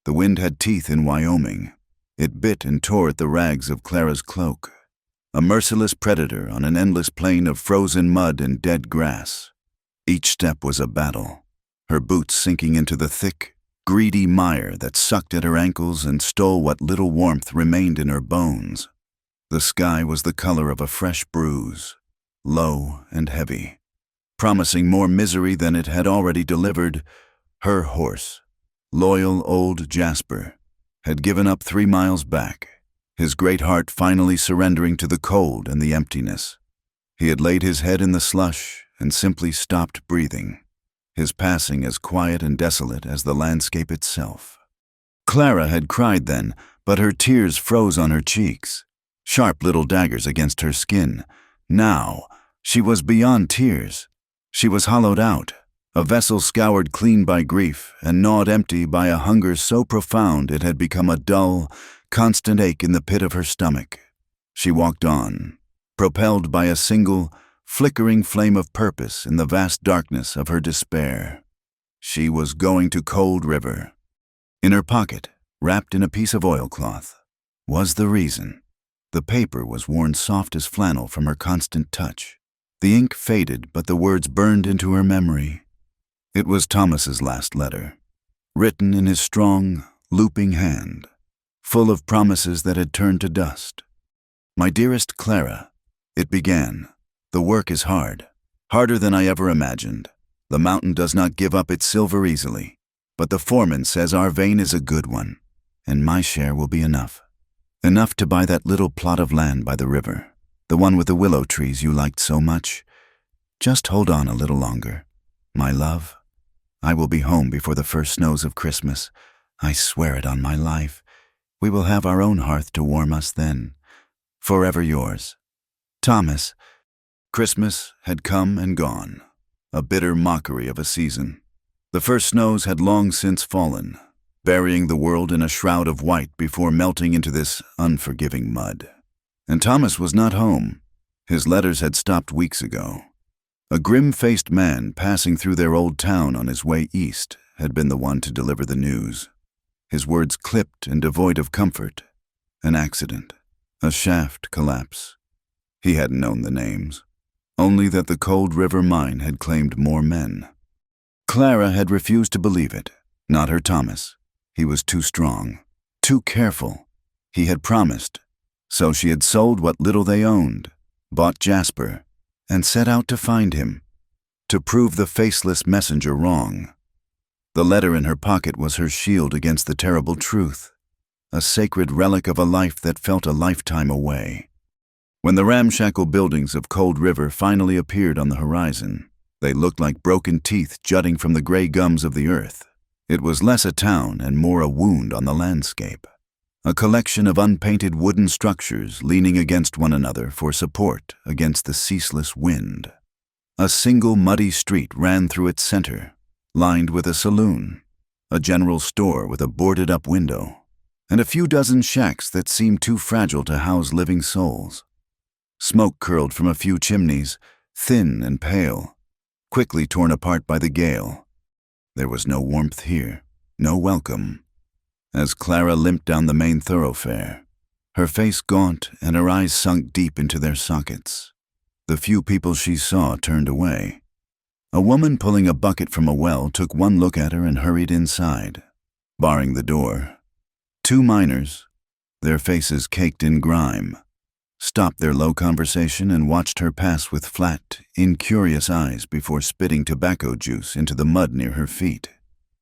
The wind had teeth in Wyoming. It bit and tore at the rags of Clara's cloak. A merciless predator on an endless plain of frozen mud and dead grass. Each step was a battle, her boots sinking into the thick, greedy mire that sucked at her ankles and stole what little warmth remained in her bones. The sky was the color of a fresh bruise, low and heavy, promising more misery than it had already delivered. Her horse, loyal old Jasper, had given up 3 miles back, his great heart finally surrendering to the cold and the emptiness. He had laid his head in the slush and simply stopped breathing, his passing as quiet and desolate as the landscape itself. Clara had cried then, but her tears froze on her cheeks, sharp little daggers against her skin. Now, she was beyond tears. She was hollowed out, a vessel scoured clean by grief and gnawed empty by a hunger so profound it had become a dull, constant ache in the pit of her stomach. She walked on, propelled by a single, flickering flame of purpose in the vast darkness of her despair. She was going to Cold River. In her pocket, wrapped in a piece of oilcloth, was the reason. The paper was worn soft as flannel from her constant touch. The ink faded, but the words burned into her memory. It was Thomas's last letter, written in his strong, looping hand, full of promises that had turned to dust. "My dearest Clara," it began, "the work is hard, harder than I ever imagined. The mountain does not give up its silver easily, but the foreman says our vein is a good one, and my share will be enough. Enough to buy that little plot of land by the river, the one with the willow trees you liked so much. Just hold on a little longer, my love. I will be home before the first snows of Christmas. I swear it on my life. We will have our own hearth to warm us then. Forever yours, Thomas." Christmas had come and gone, a bitter mockery of a season. The first snows had long since fallen, burying the world in a shroud of white before melting into this unforgiving mud. And Thomas was not home. His letters had stopped weeks ago. A grim-faced man passing through their old town on his way east had been the one to deliver the news. His words clipped and devoid of comfort. An accident, a shaft collapse. He hadn't known the names, only that the Cold River mine had claimed more men. Clara had refused to believe it, not her Thomas. He was too strong, too careful. He had promised, so she had sold what little they owned, bought Jasper, and set out to find him, to prove the faceless messenger wrong. The letter in her pocket was her shield against the terrible truth, a sacred relic of a life that felt a lifetime away. When the ramshackle buildings of Cold River finally appeared on the horizon, they looked like broken teeth jutting from the gray gums of the earth. It was less a town and more a wound on the landscape, a collection of unpainted wooden structures leaning against one another for support against the ceaseless wind. A single muddy street ran through its center, lined with a saloon, a general store with a boarded-up window, and a few dozen shacks that seemed too fragile to house living souls. Smoke curled from a few chimneys, thin and pale, quickly torn apart by the gale. There was no warmth here, no welcome. As Clara limped down the main thoroughfare, her face gaunt and her eyes sunk deep into their sockets, the few people she saw turned away. A woman pulling a bucket from a well took one look at her and hurried inside, barring the door. 2 miners, their faces caked in grime, stopped their low conversation and watched her pass with flat, incurious eyes before spitting tobacco juice into the mud near her feet.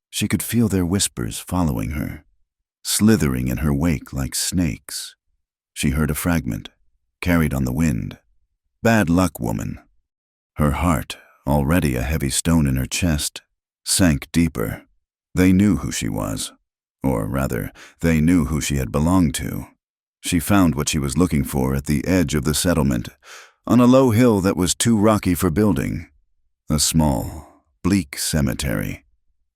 She could feel their whispers following her, slithering in her wake like snakes. She heard a fragment, carried on the wind. "Bad luck, woman." Her heart, already a heavy stone in her chest, sank deeper. They knew who she was, or rather, they knew who she had belonged to. She found what she was looking for at the edge of the settlement, on a low hill that was too rocky for building. A small, bleak cemetery,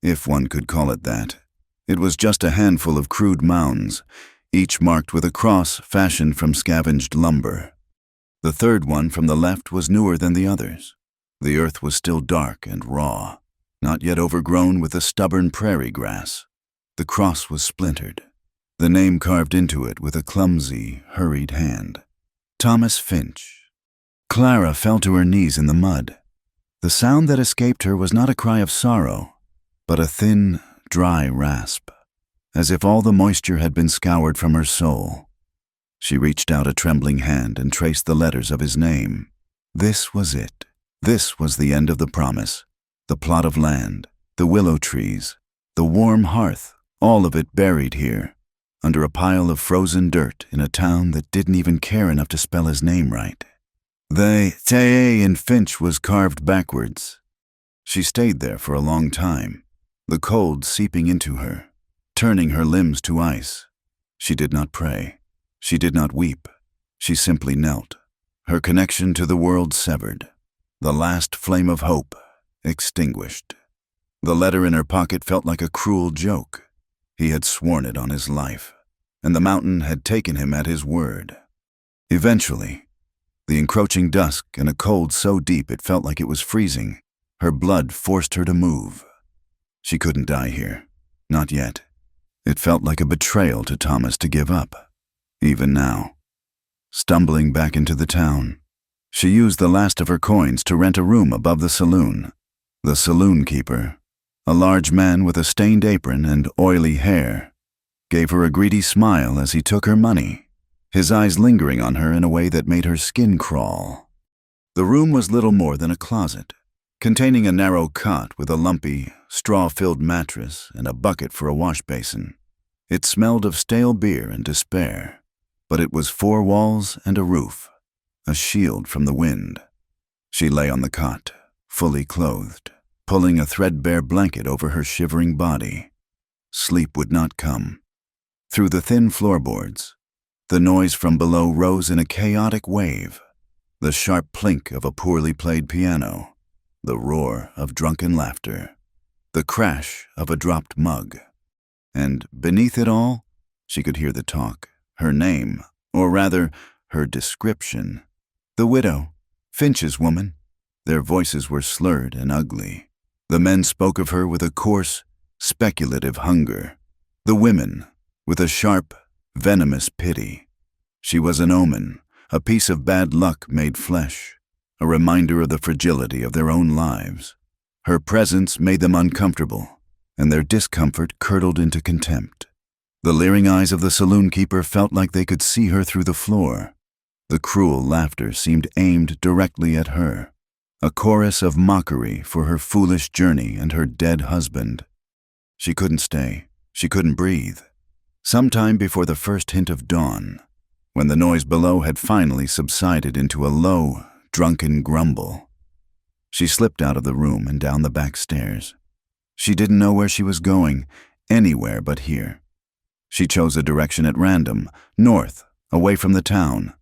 if one could call it that. It was just a handful of crude mounds, each marked with a cross fashioned from scavenged lumber. The third one from the left was newer than the others. The earth was still dark and raw, not yet overgrown with the stubborn prairie grass. The cross was splintered, the name carved into it with a clumsy, hurried hand. Thomas Finch. Clara fell to her knees in the mud. The sound that escaped her was not a cry of sorrow, but a thin, dry rasp, as if all the moisture had been scoured from her soul. She reached out a trembling hand and traced the letters of his name. This was it. This was the end of the promise. The plot of land, the willow trees, the warm hearth, all of it buried here, under a pile of frozen dirt in a town that didn't even care enough to spell his name right. The T-A in Finch was carved backwards. She stayed there for a long time, the cold seeping into her, turning her limbs to ice. She did not pray. She did not weep. She simply knelt, her connection to the world severed, the last flame of hope extinguished. The letter in her pocket felt like a cruel joke. He had sworn it on his life, and the mountain had taken him at his word. Eventually, the encroaching dusk and a cold so deep it felt like it was freezing, her blood forced her to move. She couldn't die here, not yet. It felt like a betrayal to Thomas to give up. Even now, stumbling back into the town, she used the last of her coins to rent a room above the saloon. The saloon keeper, a large man with a stained apron and oily hair, gave her a greedy smile as he took her money, his eyes lingering on her in a way that made her skin crawl. The room was little more than a closet, containing a narrow cot with a lumpy, straw-filled mattress and a bucket for a wash basin. It smelled of stale beer and despair. But it was 4 walls and a roof, a shield from the wind. She lay on the cot, fully clothed, pulling a threadbare blanket over her shivering body. Sleep would not come. Through the thin floorboards, the noise from below rose in a chaotic wave, the sharp plink of a poorly played piano, the roar of drunken laughter, the crash of a dropped mug. And beneath it all, she could hear the talk. Her name, or rather, her description. The widow, Finch's woman. Their voices were slurred and ugly. The men spoke of her with a coarse, speculative hunger. The women, with a sharp, venomous pity. She was an omen, a piece of bad luck made flesh, a reminder of the fragility of their own lives. Her presence made them uncomfortable, and their discomfort curdled into contempt. The leering eyes of the saloon keeper felt like they could see her through the floor. The cruel laughter seemed aimed directly at her, a chorus of mockery for her foolish journey and her dead husband. She couldn't stay. She couldn't breathe. Sometime before the first hint of dawn, when the noise below had finally subsided into a low, drunken grumble, she slipped out of the room and down the back stairs. She didn't know where she was going, anywhere but here. She chose a direction at random, north, away from the town,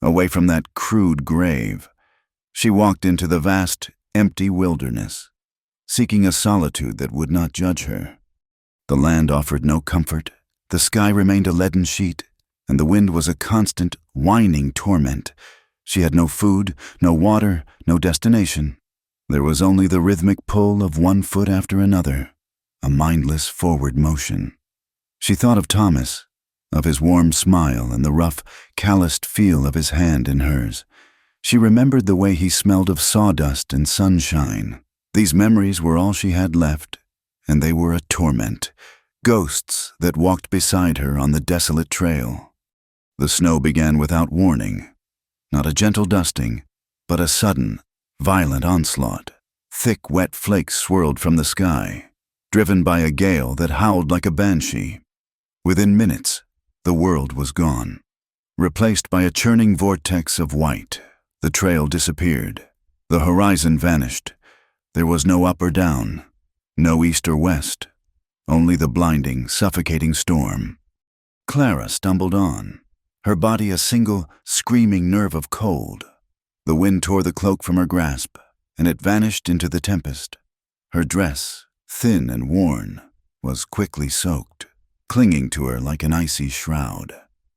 away from that crude grave. She walked into the vast, empty wilderness, seeking a solitude that would not judge her. The land offered no comfort, the sky remained a leaden sheet, and the wind was a constant, whining torment. She had no food, no water, no destination. There was only the rhythmic pull of one foot after another, a mindless forward motion. She thought of Thomas, of his warm smile and the rough, calloused feel of his hand in hers. She remembered the way he smelled of sawdust and sunshine. These memories were all she had left, and they were a torment, ghosts that walked beside her on the desolate trail. The snow began without warning, not a gentle dusting, but a sudden, violent onslaught. Thick, wet flakes swirled from the sky, driven by a gale that howled like a banshee. Within minutes, the world was gone, replaced by a churning vortex of white. The trail disappeared. The horizon vanished. There was no up or down, no east or west, only the blinding, suffocating storm. Clara stumbled on, her body a single, screaming nerve of cold. The wind tore the cloak from her grasp, and it vanished into the tempest. Her dress, thin and worn, was quickly soaked, clinging to her like an icy shroud.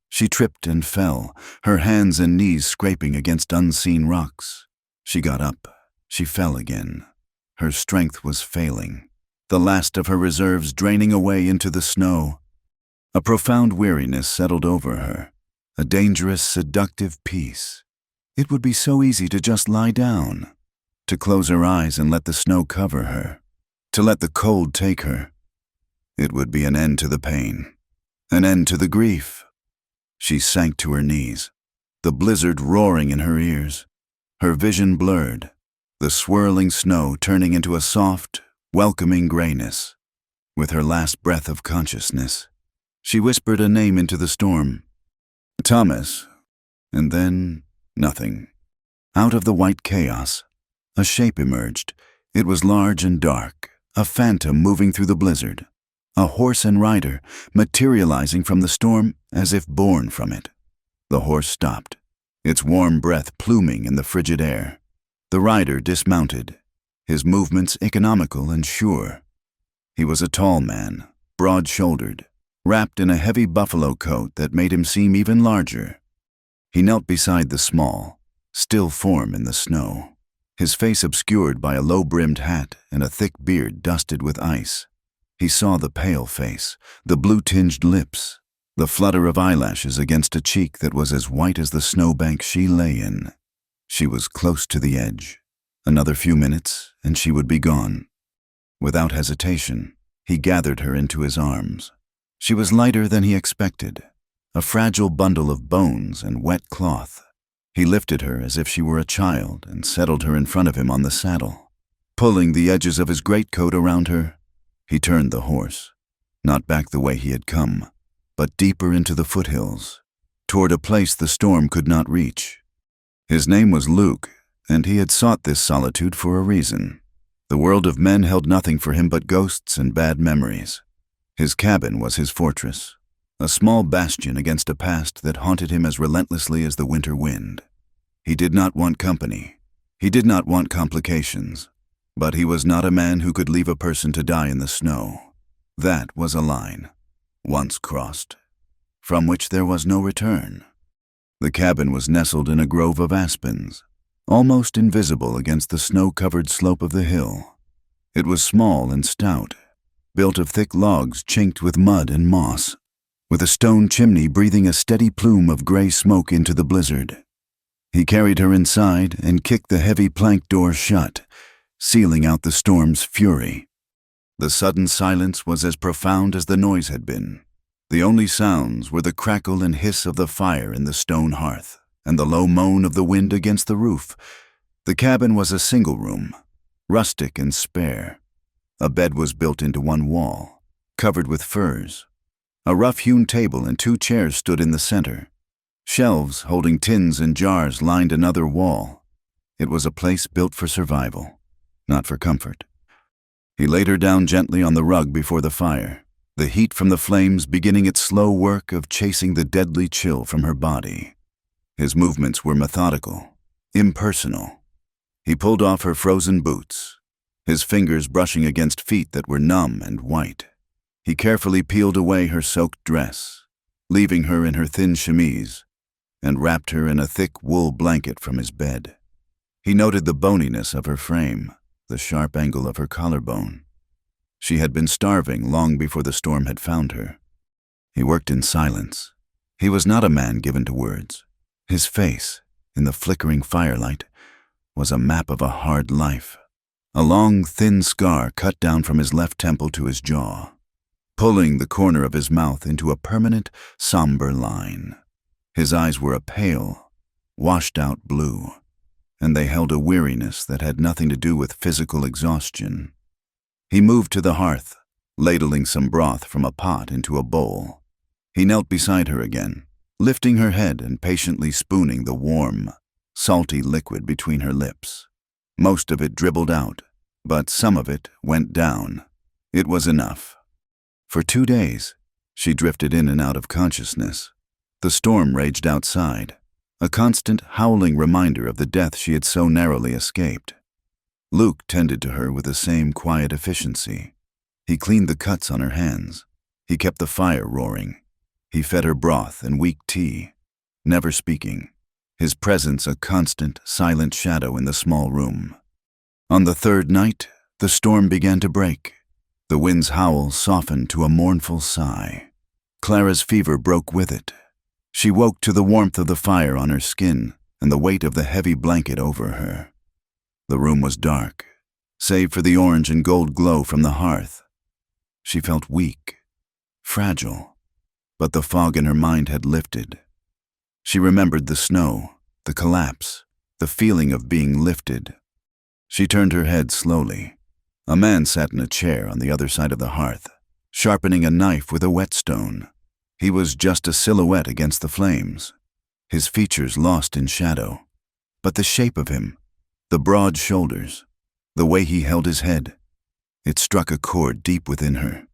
She tripped and fell, her hands and knees scraping against unseen rocks. She got up. She fell again. Her strength was failing. the last of her reserves draining away into the snow. A profound weariness settled over her, a dangerous, seductive peace. It would be so easy to just lie down, to close her eyes and let the snow cover her, to let the cold take her. It would be an end to the pain, an end to the grief. She sank to her knees, the blizzard roaring in her ears, her vision blurred, the swirling snow turning into a soft, welcoming grayness. With her last breath of consciousness, she whispered a name into the storm. Thomas. And then nothing. Out of the white chaos, a shape emerged. It was large and dark, a phantom moving through the blizzard, a horse and rider materializing from the storm as if born from it. The horse stopped, its warm breath pluming in the frigid air. The rider dismounted, his movements economical and sure. He was a tall man, broad-shouldered, wrapped in a heavy buffalo coat that made him seem even larger. He knelt beside the small, still form in the snow, his face obscured by a low-brimmed hat and a thick beard dusted with ice. He saw the pale face, the blue-tinged lips, the flutter of eyelashes against a cheek that was as white as the snowbank she lay in. She was close to the edge. Another few minutes, and she would be gone. Without hesitation, he gathered her into his arms. She was lighter than he expected, a fragile bundle of bones and wet cloth. He lifted her as if she were a child and settled her in front of him on the saddle. Pulling the edges of his greatcoat around her, he turned the horse, not back the way he had come, but deeper into the foothills, toward a place the storm could not reach. His name was Luke, and he had sought this solitude for a reason. The world of men held nothing for him but ghosts and bad memories. His cabin was his fortress, a small bastion against a past that haunted him as relentlessly as the winter wind. He did not want company. He did not want complications. But he was not a man who could leave a person to die in the snow. That was a line, once crossed, from which there was no return. The cabin was nestled in a grove of aspens, almost invisible against the snow-covered slope of the hill. It was small and stout, built of thick logs chinked with mud and moss, with a stone chimney breathing a steady plume of gray smoke into the blizzard. He carried her inside and kicked the heavy plank door shut, sealing out the storm's fury. The sudden silence was as profound as the noise had been. The only sounds were the crackle and hiss of the fire in the stone hearth, and the low moan of the wind against the roof. The cabin was a single room, rustic and spare. A bed was built into one wall, covered with furs. A rough-hewn table and 2 chairs stood in the center. Shelves holding tins and jars lined another wall. It was a place built for survival, not for comfort. He laid her down gently on the rug before the fire, the heat from the flames beginning its slow work of chasing the deadly chill from her body. His movements were methodical, impersonal. He pulled off her frozen boots, his fingers brushing against feet that were numb and white. He carefully peeled away her soaked dress, leaving her in her thin chemise, and wrapped her in a thick wool blanket from his bed. He noted the boniness of her frame, the sharp angle of her collarbone. She had been starving long before the storm had found her. He worked in silence. He was not a man given to words. His face, in the flickering firelight, was a map of a hard life. A long, thin scar cut down from his left temple to his jaw, pulling the corner of his mouth into a permanent, somber line. His eyes were a pale, washed-out blue, and they held a weariness that had nothing to do with physical exhaustion. He moved to the hearth, ladling some broth from a pot into a bowl. He knelt beside her again, lifting her head and patiently spooning the warm, salty liquid between her lips. Most of it dribbled out, but some of it went down. It was enough. For 2 days, she drifted in and out of consciousness. The storm raged outside, a constant howling reminder of the death she had so narrowly escaped. Luke tended to her with the same quiet efficiency. He cleaned the cuts on her hands. He kept the fire roaring. He fed her broth and weak tea, never speaking, his presence a constant, silent shadow in the small room. On the 3rd night, the storm began to break. The wind's howl softened to a mournful sigh. Clara's fever broke with it. She woke to the warmth of the fire on her skin and the weight of the heavy blanket over her. The room was dark, save for the orange and gold glow from the hearth. She felt weak, fragile, but the fog in her mind had lifted. She remembered the snow, the collapse, the feeling of being lifted. She turned her head slowly. A man sat in a chair on the other side of the hearth, sharpening a knife with a whetstone. He was just a silhouette against the flames, his features lost in shadow. But the shape of him, the broad shoulders, the way he held his head, it struck a chord deep within her,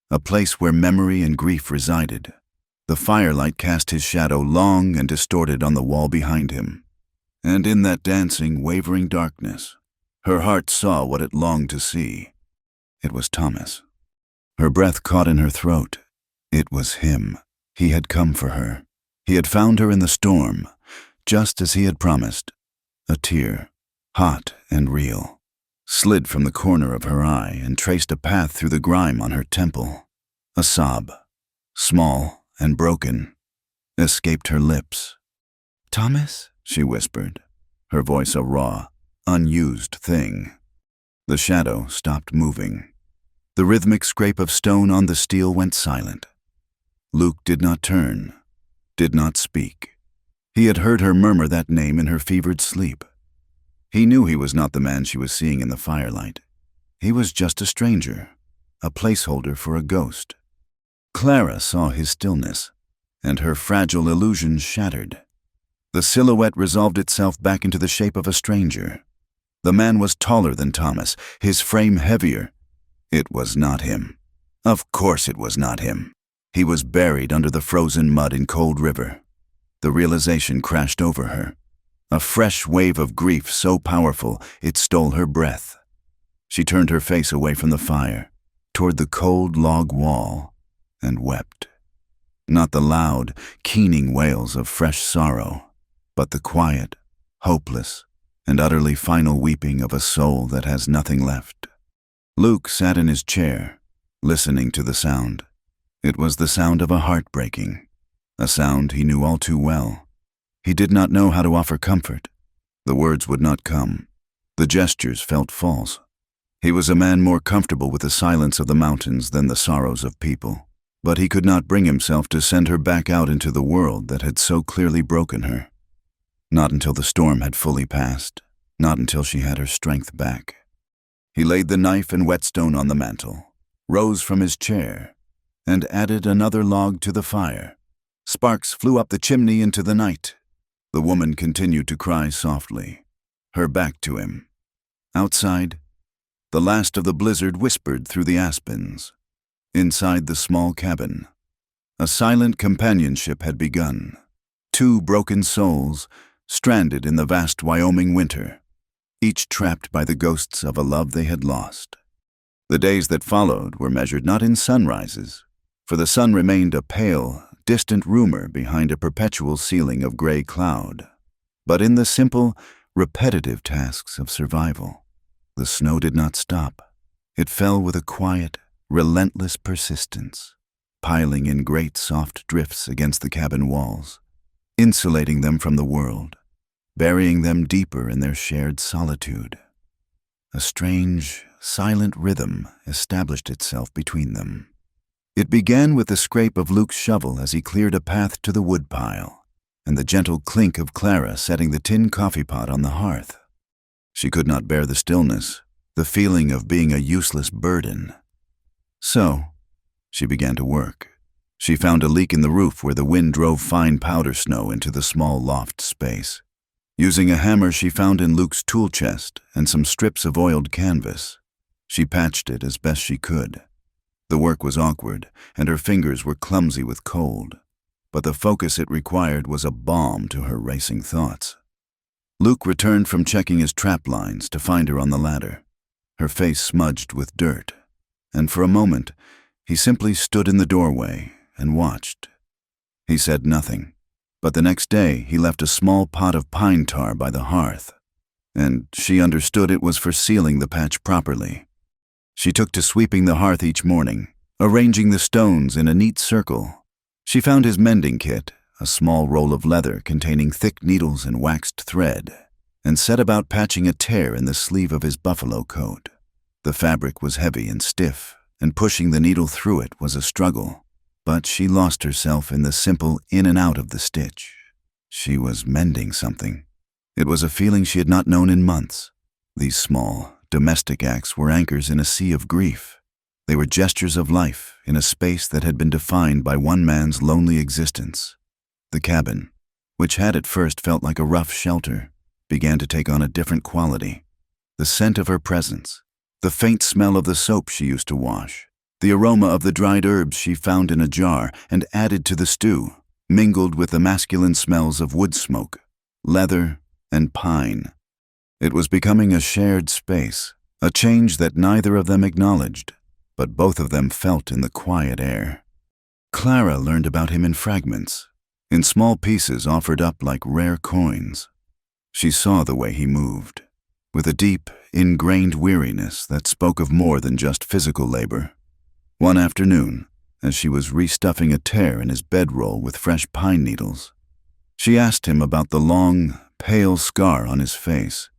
a place where memory and grief resided. The firelight cast his shadow long and distorted on the wall behind him. And in that dancing, wavering darkness, her heart saw what it longed to see. It was Thomas. Her breath caught in her throat. It was him. He had come for her. He had found her in the storm, just as he had promised. A tear, hot and real, slid from the corner of her eye and traced a path through the grime on her temple. A sob, small and broken, escaped her lips. "Thomas?" she whispered, her voice a raw, unused thing. The shadow stopped moving. The rhythmic scrape of stone on the steel went silent. Luke did not turn, did not speak. He had heard her murmur that name in her fevered sleep. He knew he was not the man she was seeing in the firelight. He was just a stranger, a placeholder for a ghost. Clara saw his stillness, and her fragile illusion shattered. The silhouette resolved itself back into the shape of a stranger. The man was taller than Thomas, his frame heavier. It was not him. Of course it was not him. He was buried under the frozen mud in Cold River. The realization crashed over her. A fresh wave of grief so powerful it stole her breath. She turned her face away from the fire, toward the cold log wall, and wept. Not the loud, keening wails of fresh sorrow, but the quiet, hopeless, and utterly final weeping of a soul that has nothing left. Luke sat in his chair, listening to the sound. It was the sound of a heart breaking, a sound he knew all too well. He did not know how to offer comfort. The words would not come. The gestures felt false. He was a man more comfortable with the silence of the mountains than the sorrows of people. But he could not bring himself to send her back out into the world that had so clearly broken her. Not until the storm had fully passed, not until she had her strength back. He laid the knife and whetstone on the mantel, rose from his chair, and added another log to the fire. Sparks flew up the chimney into the night. The woman continued to cry softly, her back to him. Outside, the last of the blizzard whispered through the aspens. Inside the small cabin, a silent companionship had begun. Two broken souls, stranded in the vast Wyoming winter, each trapped by the ghosts of a love they had lost. The days that followed were measured not in sunrises, for the sun remained a pale, distant rumor behind a perpetual ceiling of gray cloud, but in the simple, repetitive tasks of survival. The snow did not stop. It fell with a quiet, relentless persistence, piling in great soft drifts against the cabin walls, insulating them from the world, burying them deeper in their shared solitude. A strange, silent rhythm established itself between them. It began with the scrape of Luke's shovel as he cleared a path to the woodpile, and the gentle clink of Clara setting the tin coffee pot on the hearth. She could not bear the stillness, the feeling of being a useless burden. So, she began to work. She found a leak in the roof where the wind drove fine powder snow into the small loft space. Using a hammer she found in Luke's tool chest and some strips of oiled canvas, she patched it as best she could. The work was awkward, and her fingers were clumsy with cold, but the focus it required was a balm to her racing thoughts. Luke returned from checking his trap lines to find her on the ladder, her face smudged with dirt, and for a moment he simply stood in the doorway and watched. He said nothing, but the next day he left a small pot of pine tar by the hearth, and she understood it was for sealing the patch properly. She took to sweeping the hearth each morning, arranging the stones in a neat circle. She found his mending kit, a small roll of leather containing thick needles and waxed thread, and set about patching a tear in the sleeve of his buffalo coat. The fabric was heavy and stiff, and pushing the needle through it was a struggle, but she lost herself in the simple in and out of the stitch. She was mending something. It was a feeling she had not known in months. These small, domestic acts were anchors in a sea of grief. They were gestures of life in a space that had been defined by one man's lonely existence. The cabin, which had at first felt like a rough shelter, began to take on a different quality. The scent of her presence, the faint smell of the soap she used to wash, the aroma of the dried herbs she found in a jar and added to the stew, mingled with the masculine smells of wood smoke, leather, and pine. It was becoming a shared space, a change that neither of them acknowledged, but both of them felt in the quiet air. Clara learned about him in fragments, in small pieces offered up like rare coins. She saw the way he moved, with a deep, ingrained weariness that spoke of more than just physical labor. One afternoon, as she was restuffing a tear in his bedroll with fresh pine needles, she asked him about the long, pale scar on his face.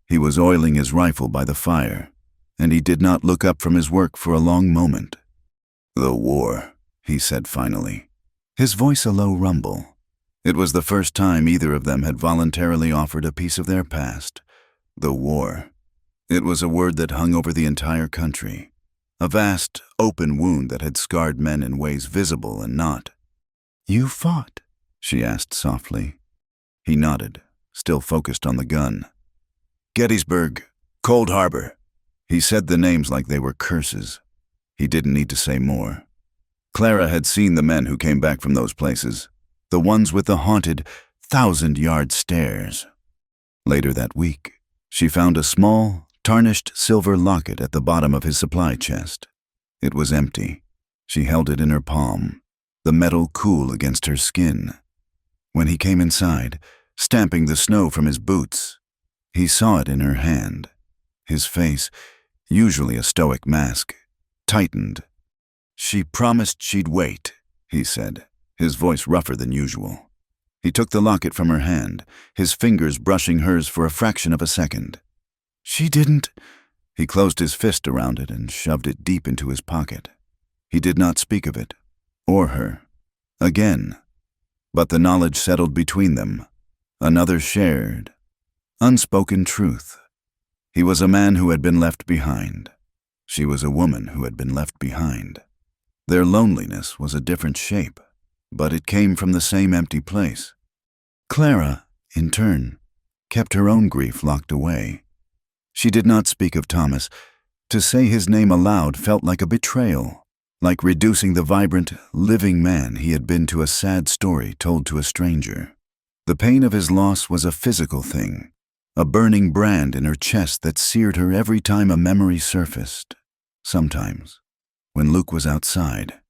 He was oiling his rifle by the fire, and he did not look up from his work for a long moment. "The war," he said finally, his voice a low rumble. It was the first time either of them had voluntarily offered a piece of their past. The war. It was a word that hung over the entire country, a vast, open wound that had scarred men in ways visible and not. "You fought?" she asked softly. He nodded, still focused on the gun. "Gettysburg, Cold Harbor." He said the names like they were curses. He didn't need to say more. Clara had seen the men who came back from those places, the ones with the haunted, 1,000-yard stares. Later that week, she found a small, tarnished silver locket at the bottom of his supply chest. It was empty. She held it in her palm, the metal cool against her skin. When he came inside, stamping the snow from his boots, he saw it in her hand. His face, usually a stoic mask, tightened. "She promised she'd wait," he said, his voice rougher than usual. He took the locket from her hand, his fingers brushing hers for a fraction of a second. "She didn't—" He closed his fist around it and shoved it deep into his pocket. He did not speak of it, or her, again, but the knowledge settled between them, another shared, unspoken truth. He was a man who had been left behind. She was a woman who had been left behind. Their loneliness was a different shape, but it came from the same empty place. Clara, in turn, kept her own grief locked away. She did not speak of Thomas. To say his name aloud felt like a betrayal, like reducing the vibrant, living man he had been to a sad story told to a stranger. The pain of his loss was a physical thing, a burning brand in her chest that seared her every time a memory surfaced. Sometimes, when Luke was outside,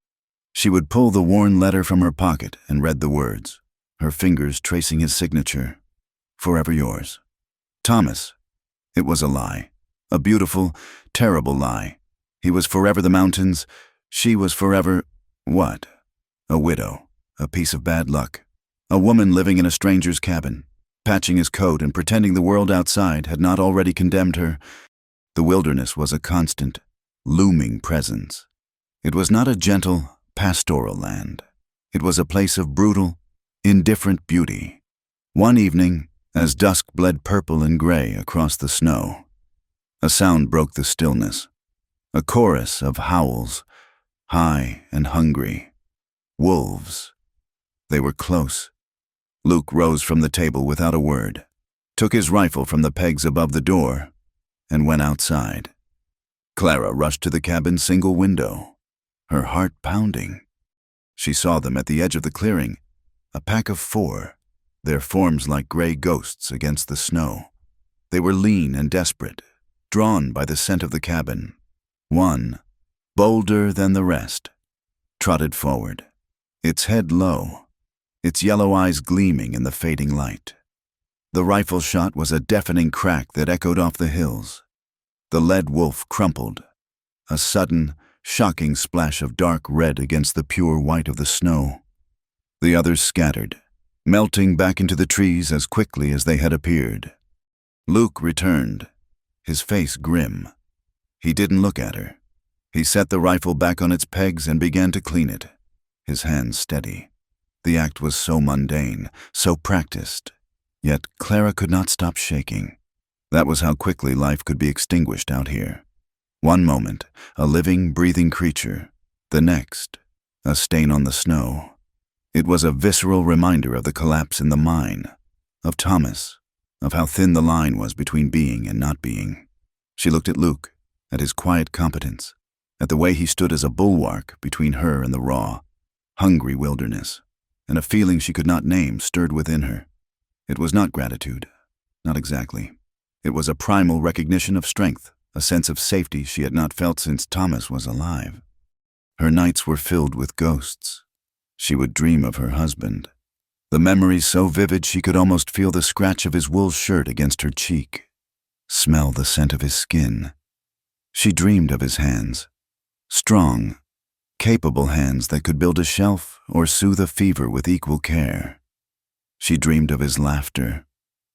she would pull the worn letter from her pocket and read the words, her fingers tracing his signature. "Forever yours. Thomas." It was a lie, a beautiful, terrible lie. He was forever the mountains. She was forever, what? A widow, a piece of bad luck, a woman living in a stranger's cabin, patching his coat and pretending the world outside had not already condemned her. The wilderness was a constant, looming presence. It was not a gentle, pastoral land. It was a place of brutal, indifferent beauty. One evening, as dusk bled purple and gray across the snow, a sound broke the stillness, a chorus of howls, high and hungry. Wolves. They were close. Luke rose from the table without a word, took his rifle from the pegs above the door, and went outside. Clara rushed to the cabin's single window, her heart pounding. She saw them at the edge of the clearing, a pack of 4, their forms like gray ghosts against the snow. They were lean and desperate, drawn by the scent of the cabin. One, bolder than the rest, trotted forward, its head low, its yellow eyes gleaming in the fading light. The rifle shot was a deafening crack that echoed off the hills. The lead wolf crumpled, a sudden, shocking splash of dark red against the pure white of the snow. The others scattered, melting back into the trees as quickly as they had appeared. Luke returned, his face grim. He didn't look at her. He set the rifle back on its pegs and began to clean it, his hands steady. The act was so mundane, so practiced, yet Clara could not stop shaking. That was how quickly life could be extinguished out here. One moment, a living, breathing creature. The next, a stain on the snow. It was a visceral reminder of the collapse in the mine, of Thomas, of how thin the line was between being and not being. She looked at Luke, at his quiet competence, at the way he stood as a bulwark between her and the raw, hungry wilderness, and a feeling she could not name stirred within her. It was not gratitude, not exactly. It was a primal recognition of strength, a sense of safety she had not felt since Thomas was alive. Her nights were filled with ghosts. She would dream of her husband. The memories so vivid she could almost feel the scratch of his wool shirt against her cheek, smell the scent of his skin. She dreamed of his hands, strong, capable hands that could build a shelf or soothe a fever with equal care. She dreamed of his laughter,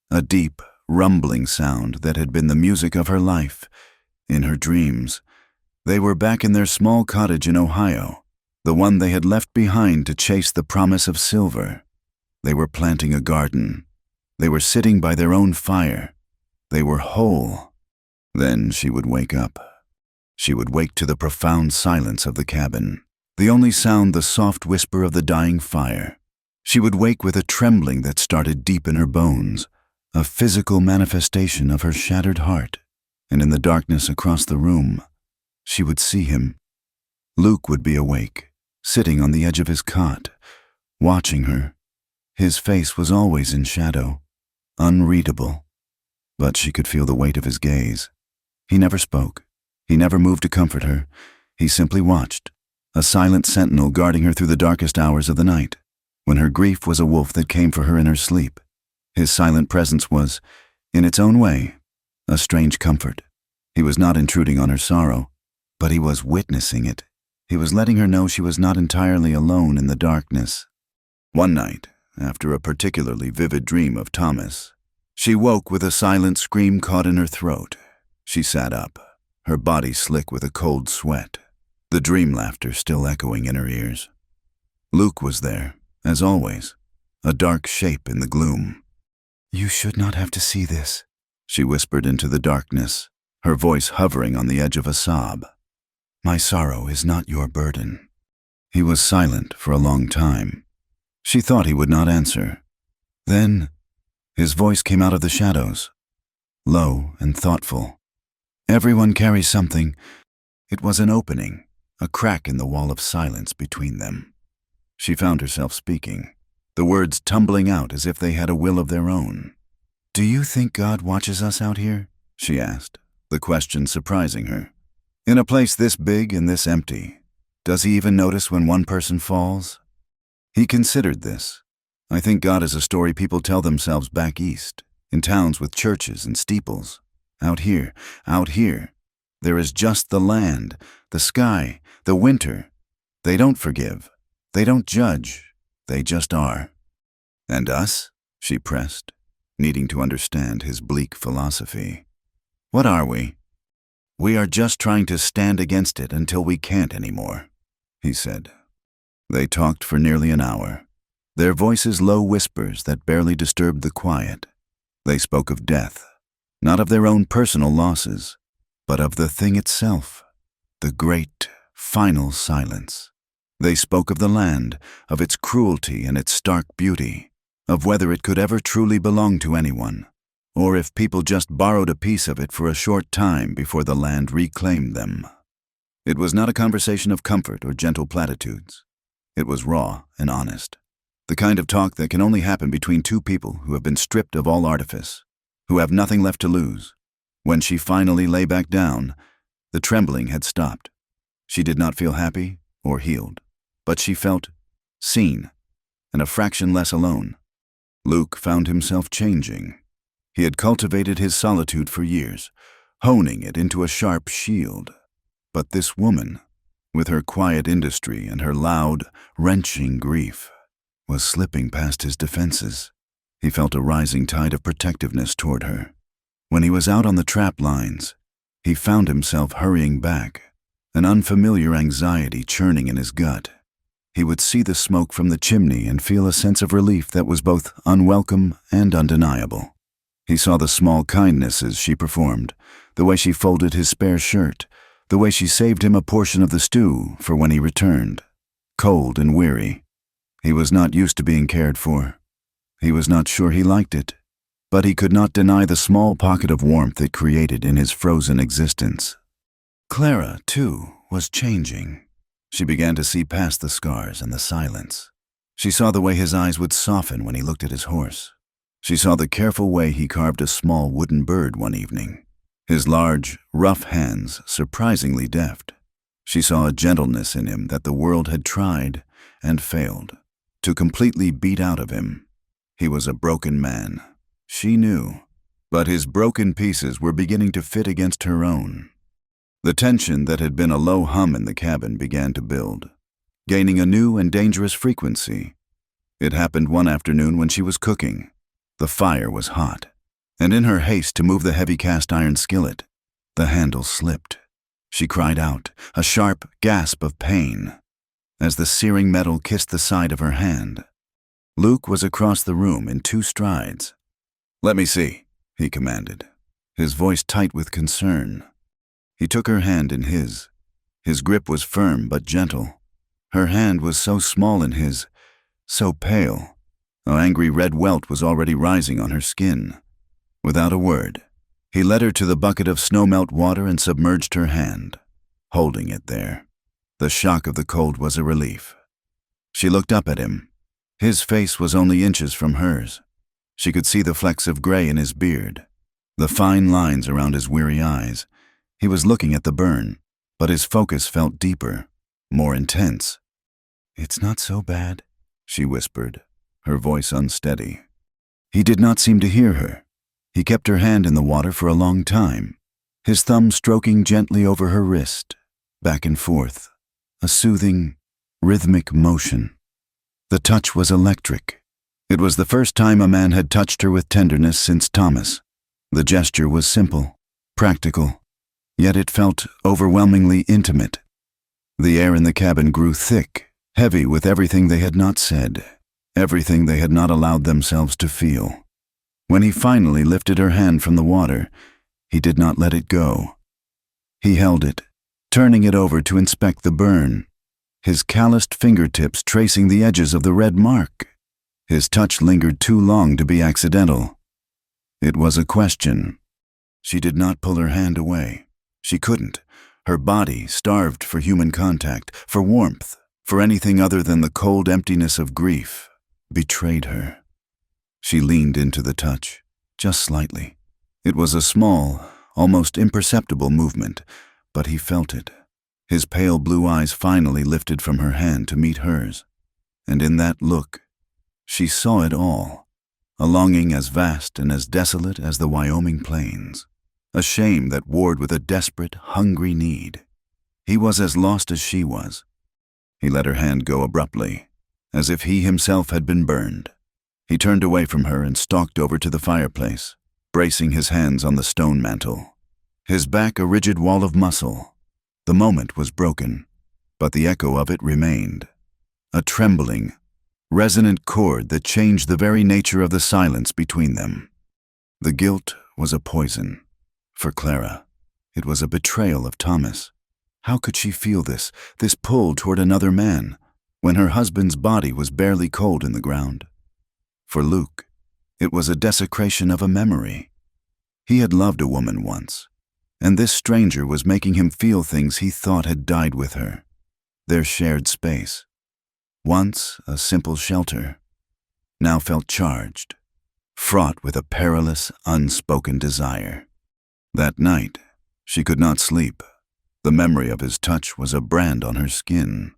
a deep, rumbling sound that had been the music of her life. In her dreams, they were back in their small cottage in Ohio, the one they had left behind to chase the promise of silver. They were planting a garden. They were sitting by their own fire. They were whole. Then she would wake up. She would wake to the profound silence of the cabin, the only sound the soft whisper of the dying fire. She would wake with a trembling that started deep in her bones, a physical manifestation of her shattered heart, and in the darkness across the room, she would see him. Luke would be awake, sitting on the edge of his cot, watching her. His face was always in shadow, unreadable, but she could feel the weight of his gaze. He never spoke. He never moved to comfort her. He simply watched, a silent sentinel guarding her through the darkest hours of the night, when her grief was a wolf that came for her in her sleep. His silent presence was, in its own way, a strange comfort. He was not intruding on her sorrow, but he was witnessing it. He was letting her know she was not entirely alone in the darkness. One night, after a particularly vivid dream of Thomas, she woke with a silent scream caught in her throat. She sat up, her body slick with a cold sweat, the dream laughter still echoing in her ears. Luke was there, as always, a dark shape in the gloom. "You should not have to see this," she whispered into the darkness, her voice hovering on the edge of a sob. "My sorrow is not your burden." He was silent for a long time. She thought he would not answer. Then, his voice came out of the shadows, low and thoughtful. "Everyone carries something." It was an opening, a crack in the wall of silence between them. She found herself speaking, the words tumbling out as if they had a will of their own. "Do you think God watches us out here?" she asked, the question surprising her. "In a place this big and this empty, does he even notice when one person falls?" He considered this. "I think God is a story people tell themselves back east, in towns with churches and steeples. Out here, there is just the land, the sky, the winter. They don't forgive. They don't judge. They just are." "And us?" she pressed, needing to understand his bleak philosophy. "What are we?" "We are just trying to stand against it until we can't anymore," he said. They talked for nearly an hour, their voices low whispers that barely disturbed the quiet. They spoke of death, not of their own personal losses, but of the thing itself, the great, final silence. They spoke of the land, of its cruelty and its stark beauty, of whether it could ever truly belong to anyone, or if people just borrowed a piece of it for a short time before the land reclaimed them. It was not a conversation of comfort or gentle platitudes. It was raw and honest, the kind of talk that can only happen between two people who have been stripped of all artifice, who have nothing left to lose. When she finally lay back down, the trembling had stopped. She did not feel happy or healed, but she felt seen, and a fraction less alone. Luke found himself changing. He had cultivated his solitude for years, honing it into a sharp shield. But this woman, with her quiet industry and her loud, wrenching grief, was slipping past his defenses. He felt a rising tide of protectiveness toward her. When he was out on the trap lines, he found himself hurrying back, an unfamiliar anxiety churning in his gut. He would see the smoke from the chimney and feel a sense of relief that was both unwelcome and undeniable. He saw the small kindnesses she performed, the way she folded his spare shirt, the way she saved him a portion of the stew for when he returned, cold and weary. He was not used to being cared for. He was not sure he liked it, but he could not deny the small pocket of warmth it created in his frozen existence. Clara, too, was changing. She began to see past the scars and the silence. She saw the way his eyes would soften when he looked at his horse. She saw the careful way he carved a small wooden bird one evening, his large, rough hands surprisingly deft. She saw a gentleness in him that the world had tried and failed to completely beat out of him. He was a broken man, she knew, but his broken pieces were beginning to fit against her own. The tension that had been a low hum in the cabin began to build, gaining a new and dangerous frequency. It happened one afternoon when she was cooking. The fire was hot, and in her haste to move the heavy cast-iron skillet, the handle slipped. She cried out, a sharp gasp of pain, as the searing metal kissed the side of her hand. Luke was across the room in 2 strides. "Let me see," he commanded, his voice tight with concern. He took her hand in his. His grip was firm but gentle. Her hand was so small in his, so pale. An angry red welt was already rising on her skin. Without a word, he led her to the bucket of snowmelt water and submerged her hand, holding it there. The shock of the cold was a relief. She looked up at him. His face was only inches from hers. She could see the flecks of gray in his beard, the fine lines around his weary eyes. He was looking at the burn, but his focus felt deeper, more intense. "It's not so bad," she whispered, her voice unsteady. He did not seem to hear her. He kept her hand in the water for a long time, his thumb stroking gently over her wrist, back and forth, a soothing, rhythmic motion. The touch was electric. It was the first time a man had touched her with tenderness since Thomas. The gesture was simple, practical, yet it felt overwhelmingly intimate. The air in the cabin grew thick, heavy with everything they had not said, everything they had not allowed themselves to feel. When he finally lifted her hand from the water, he did not let it go. He held it, turning it over to inspect the burn, his calloused fingertips tracing the edges of the red mark. His touch lingered too long to be accidental. It was a question. She did not pull her hand away. She couldn't. Her body, starved for human contact, for warmth, for anything other than the cold emptiness of grief, betrayed her. She leaned into the touch, just slightly. It was a small, almost imperceptible movement, but he felt it. His pale blue eyes finally lifted from her hand to meet hers, and in that look, she saw it all, a longing as vast and as desolate as the Wyoming plains, a shame that warred with a desperate, hungry need. He was as lost as she was. He let her hand go abruptly, as if he himself had been burned. He turned away from her and stalked over to the fireplace, bracing his hands on the stone mantel, his back a rigid wall of muscle. The moment was broken, but the echo of it remained, a trembling, resonant chord that changed the very nature of the silence between them. The guilt was a poison. For Clara, it was a betrayal of Thomas. How could she feel this pull toward another man, when her husband's body was barely cold in the ground? For Luke, it was a desecration of a memory. He had loved a woman once, and this stranger was making him feel things he thought had died with her, their shared space. Once a simple shelter, now felt charged, fraught with a perilous, unspoken desire. That night, she could not sleep. The memory of his touch was a brand on her skin.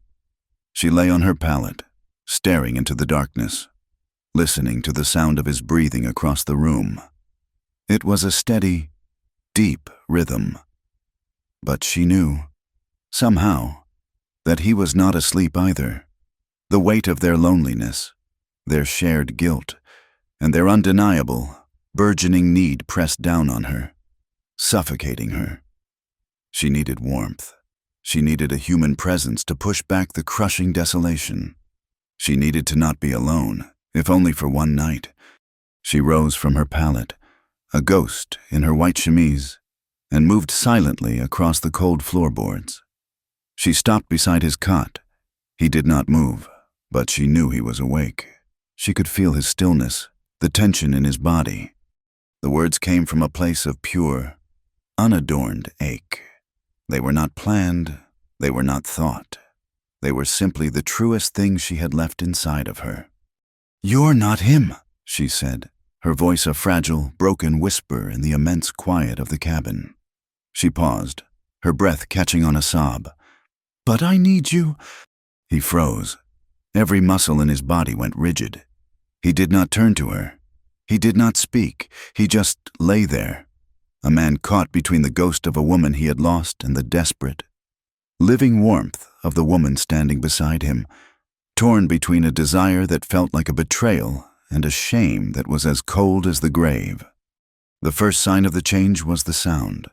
She lay on her pallet, staring into the darkness, listening to the sound of his breathing across the room. It was a steady, deep rhythm. But she knew somehow, that he was not asleep either. The weight of their loneliness, their shared guilt, and their undeniable, burgeoning need pressed down on her, suffocating her. She needed warmth. She needed a human presence to push back the crushing desolation. She needed to not be alone, if only for one night. She rose from her pallet, a ghost in her white chemise, and moved silently across the cold floorboards. She stopped beside his cot. He did not move, but she knew he was awake. She could feel his stillness, the tension in his body. The words came from a place of pure, unadorned ache. They were not planned, they were not thought. They were simply the truest thing she had left inside of her. "You're not him," she said, her voice a fragile, broken whisper in the immense quiet of the cabin. She paused, her breath catching on a sob. "But I need you." He froze. Every muscle in his body went rigid. He did not turn to her. He did not speak. He just lay there, a man caught between the ghost of a woman he had lost and the desperate, living warmth of the woman standing beside him, torn between a desire that felt like a betrayal and a shame that was as cold as the grave. The first sign of the change was the sound.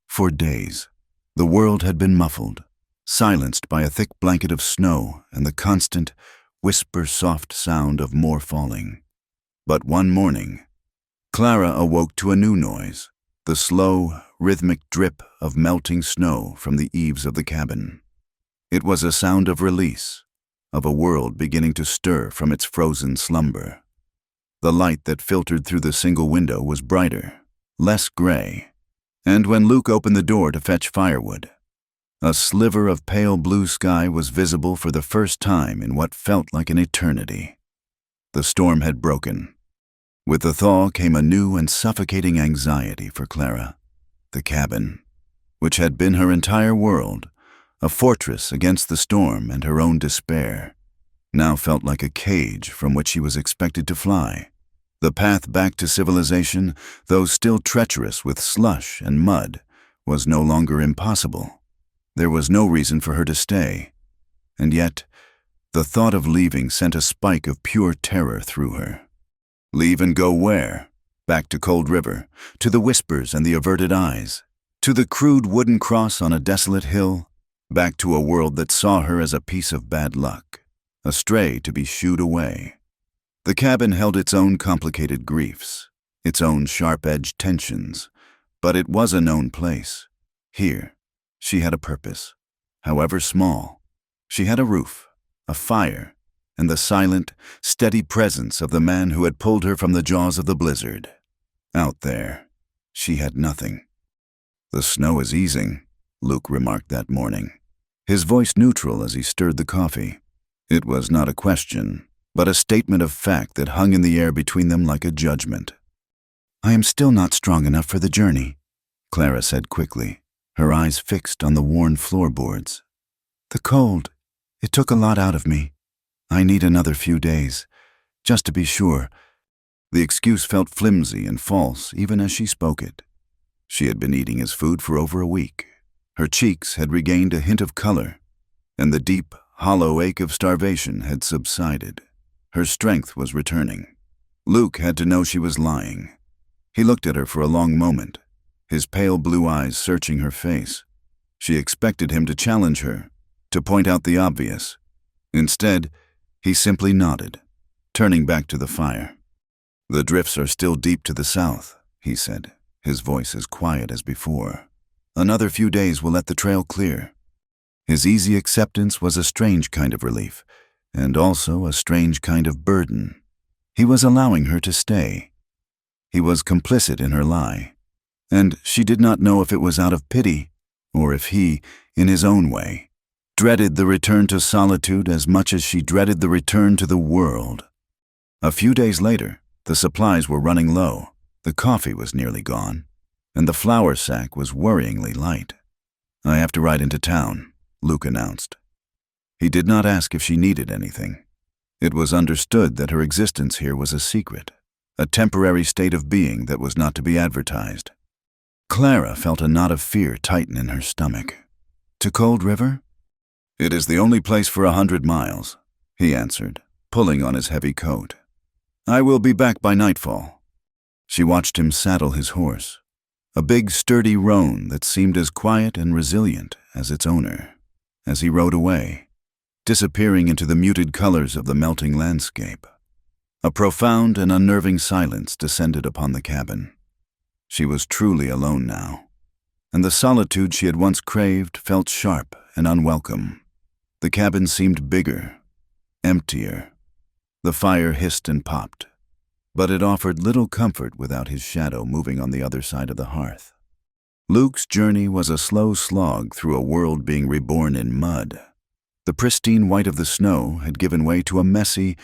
For days, the world had been muffled, silenced by a thick blanket of snow and the constant, whisper-soft sound of more falling. But one morning, Clara awoke to a new noise, the slow, rhythmic drip of melting snow from the eaves of the cabin. It was a sound of release, of a world beginning to stir from its frozen slumber. The light that filtered through the single window was brighter, less gray, and when Luke opened the door to fetch firewood, a sliver of pale blue sky was visible for the first time in what felt like an eternity. The storm had broken. With the thaw came a new and suffocating anxiety for Clara. The cabin, which had been her entire world, a fortress against the storm and her own despair, now felt like a cage from which she was expected to fly. The path back to civilization, though still treacherous with slush and mud, was no longer impossible. There was no reason for her to stay, and yet the thought of leaving sent a spike of pure terror through her. Leave and go where? Back to Cold River, to the whispers and the averted eyes, to the crude wooden cross on a desolate hill, back to a world that saw her as a piece of bad luck, a stray to be shooed away. The cabin held its own complicated griefs, its own sharp-edged tensions, but it was a known place. Here, she had a purpose, however small. She had a roof, a fire, and the silent, steady presence of the man who had pulled her from the jaws of the blizzard. Out there, she had nothing. "The snow is easing," Luke remarked that morning, his voice neutral as he stirred the coffee. It was not a question, but a statement of fact that hung in the air between them like a judgment. "I am still not strong enough for the journey," Clara said quickly, her eyes fixed on the worn floorboards. "The cold, it took a lot out of me. I need another few days, just to be sure." The excuse felt flimsy and false even as she spoke it. She had been eating his food for over a week. Her cheeks had regained a hint of color, and the deep, hollow ache of starvation had subsided. Her strength was returning. Luke had to know she was lying. He looked at her for a long moment, his pale blue eyes searching her face. She expected him to challenge her, to point out the obvious. Instead, he simply nodded, turning back to the fire. "The drifts are still deep to the south," he said, his voice as quiet as before. "Another few days will let the trail clear." His easy acceptance was a strange kind of relief, and also a strange kind of burden. He was allowing her to stay. He was complicit in her lie, and she did not know if it was out of pity or if he, in his own way, dreaded the return to solitude as much as she dreaded the return to the world. A few days later, the supplies were running low, the coffee was nearly gone, and the flour sack was worryingly light. "I have to ride into town," Luke announced. He did not ask if she needed anything. It was understood that her existence here was a secret, a temporary state of being that was not to be advertised. Clara felt a knot of fear tighten in her stomach. To Cold River? It is the only place for 100 miles, he answered, pulling on his heavy coat. I will be back by nightfall. She watched him saddle his horse, a big, sturdy roan that seemed as quiet and resilient as its owner, as he rode away, disappearing into the muted colors of the melting landscape. A profound and unnerving silence descended upon the cabin. She was truly alone now, and the solitude she had once craved felt sharp and unwelcome. The cabin seemed bigger, emptier. The fire hissed and popped, but it offered little comfort without his shadow moving on the other side of the hearth. Luke's journey was a slow slog through a world being reborn in mud. The pristine white of the snow had given way to a messy,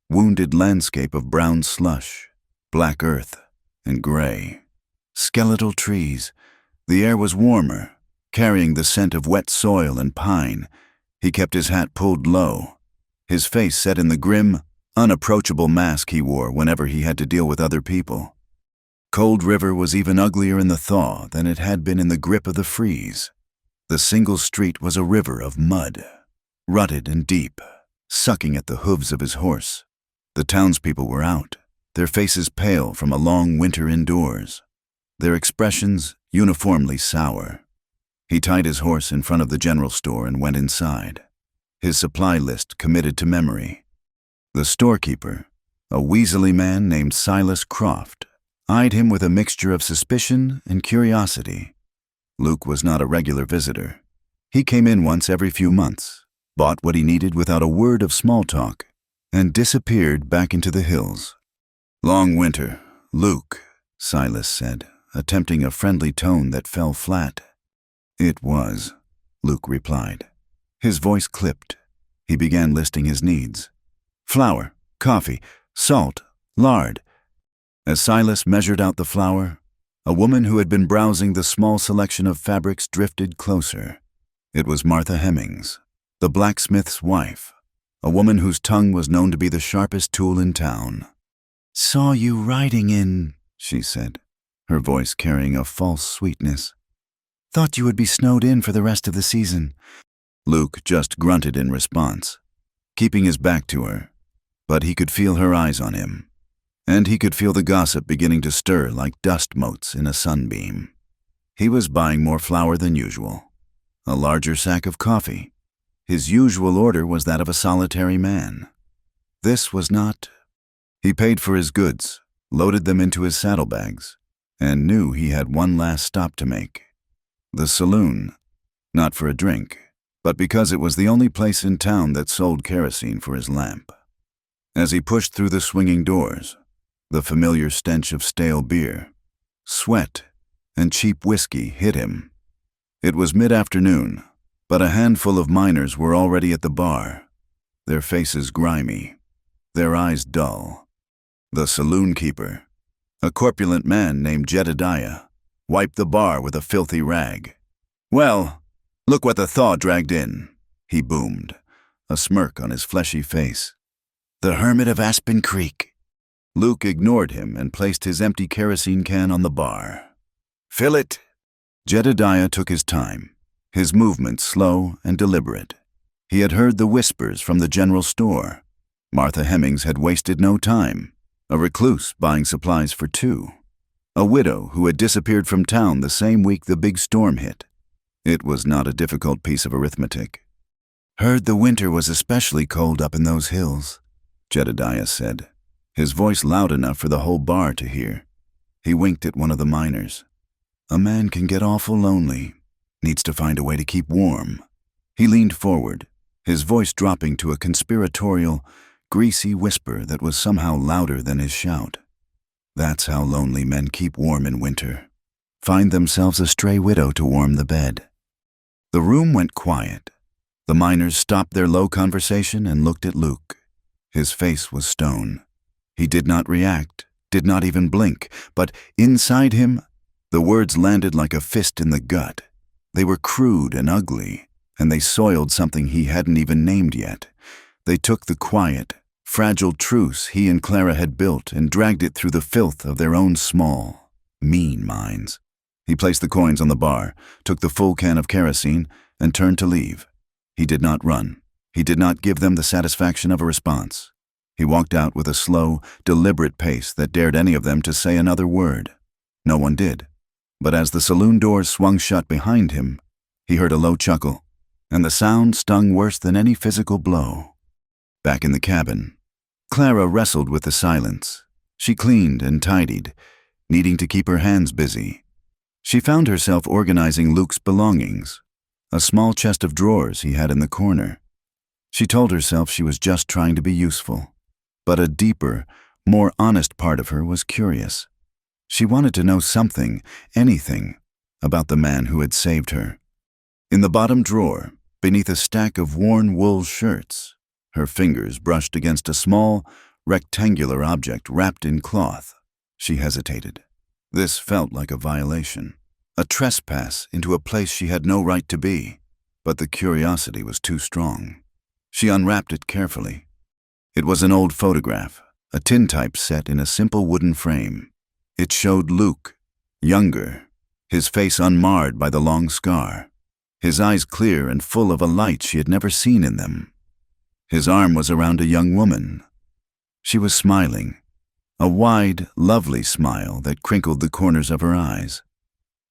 wounded landscape of brown slush, black earth, and gray. Skeletal trees. The air was warmer, carrying the scent of wet soil and pine. He kept his hat pulled low, his face set in the grim, unapproachable mask he wore whenever he had to deal with other people. Cold River was even uglier in the thaw than it had been in the grip of the freeze. The single street was a river of mud, rutted and deep, sucking at the hooves of his horse. The townspeople were out, their faces pale from a long winter indoors, their expressions uniformly sour. He tied his horse in front of the general store and went inside, his supply list committed to memory. The storekeeper, a weaselly man named Silas Croft, eyed him with a mixture of suspicion and curiosity. Luke was not a regular visitor. He came in once every few months, bought what he needed without a word of small talk, and disappeared back into the hills. Long winter, Luke, Silas said, attempting a friendly tone that fell flat. It was, Luke replied. His voice clipped. He began listing his needs. Flour, coffee, salt, lard. As Silas measured out the flour, a woman who had been browsing the small selection of fabrics drifted closer. It was Martha Hemmings, the blacksmith's wife, a woman whose tongue was known to be the sharpest tool in town. Saw you riding in, she said, her voice carrying a false sweetness. Thought you would be snowed in for the rest of the season. Luke just grunted in response, keeping his back to her, but he could feel her eyes on him, and he could feel the gossip beginning to stir like dust motes in a sunbeam. He was buying more flour than usual, a larger sack of coffee. His usual order was that of a solitary man. This was not. He paid for his goods, loaded them into his saddlebags, and knew he had one last stop to make. The saloon, not for a drink, but because it was the only place in town that sold kerosene for his lamp. As he pushed through the swinging doors, the familiar stench of stale beer, sweat, and cheap whiskey hit him. It was mid-afternoon, but a handful of miners were already at the bar, their faces grimy, their eyes dull. The saloon keeper, a corpulent man named Jedediah, wiped the bar with a filthy rag. Well, look what the thaw dragged in, he boomed, a smirk on his fleshy face. The Hermit of Aspen Creek. Luke ignored him and placed his empty kerosene can on the bar. Fill it. Jedediah took his time, his movements slow and deliberate. He had heard the whispers from the general store. Martha Hemmings had wasted no time, a recluse buying supplies for two, a widow who had disappeared from town the same week the big storm hit. It was not a difficult piece of arithmetic. Heard the winter was especially cold up in those hills, Jedediah said, his voice loud enough for the whole bar to hear. He winked at one of the miners. A man can get awful lonely. Needs to find a way to keep warm. He leaned forward, his voice dropping to a conspiratorial, greasy whisper that was somehow louder than his shout. That's how lonely men keep warm in winter. Find themselves a stray widow to warm the bed. The room went quiet. The miners stopped their low conversation and looked at Luke. His face was stone. He did not react, did not even blink, but inside him, the words landed like a fist in the gut. They were crude and ugly, and they soiled something he hadn't even named yet. They took the quiet, fragile truce he and Clara had built and dragged it through the filth of their own small, mean minds. He placed the coins on the bar, took the full can of kerosene, and turned to leave. He did not run. He did not give them the satisfaction of a response. He walked out with a slow, deliberate pace that dared any of them to say another word. No one did. But as the saloon doors swung shut behind him, he heard a low chuckle, and the sound stung worse than any physical blow. Back in the cabin, Clara wrestled with the silence. She cleaned and tidied, needing to keep her hands busy. She found herself organizing Luke's belongings, a small chest of drawers he had in the corner. She told herself she was just trying to be useful, but a deeper, more honest part of her was curious. She wanted to know something, anything, about the man who had saved her. In the bottom drawer, beneath a stack of worn wool shirts, her fingers brushed against a small, rectangular object wrapped in cloth. She hesitated. This felt like a violation, a trespass into a place she had no right to be, but the curiosity was too strong. She unwrapped it carefully. It was an old photograph, a tintype set in a simple wooden frame. It showed Luke, younger, his face unmarred by the long scar, his eyes clear and full of a light she had never seen in them. His arm was around a young woman. She was smiling, a wide, lovely smile that crinkled the corners of her eyes.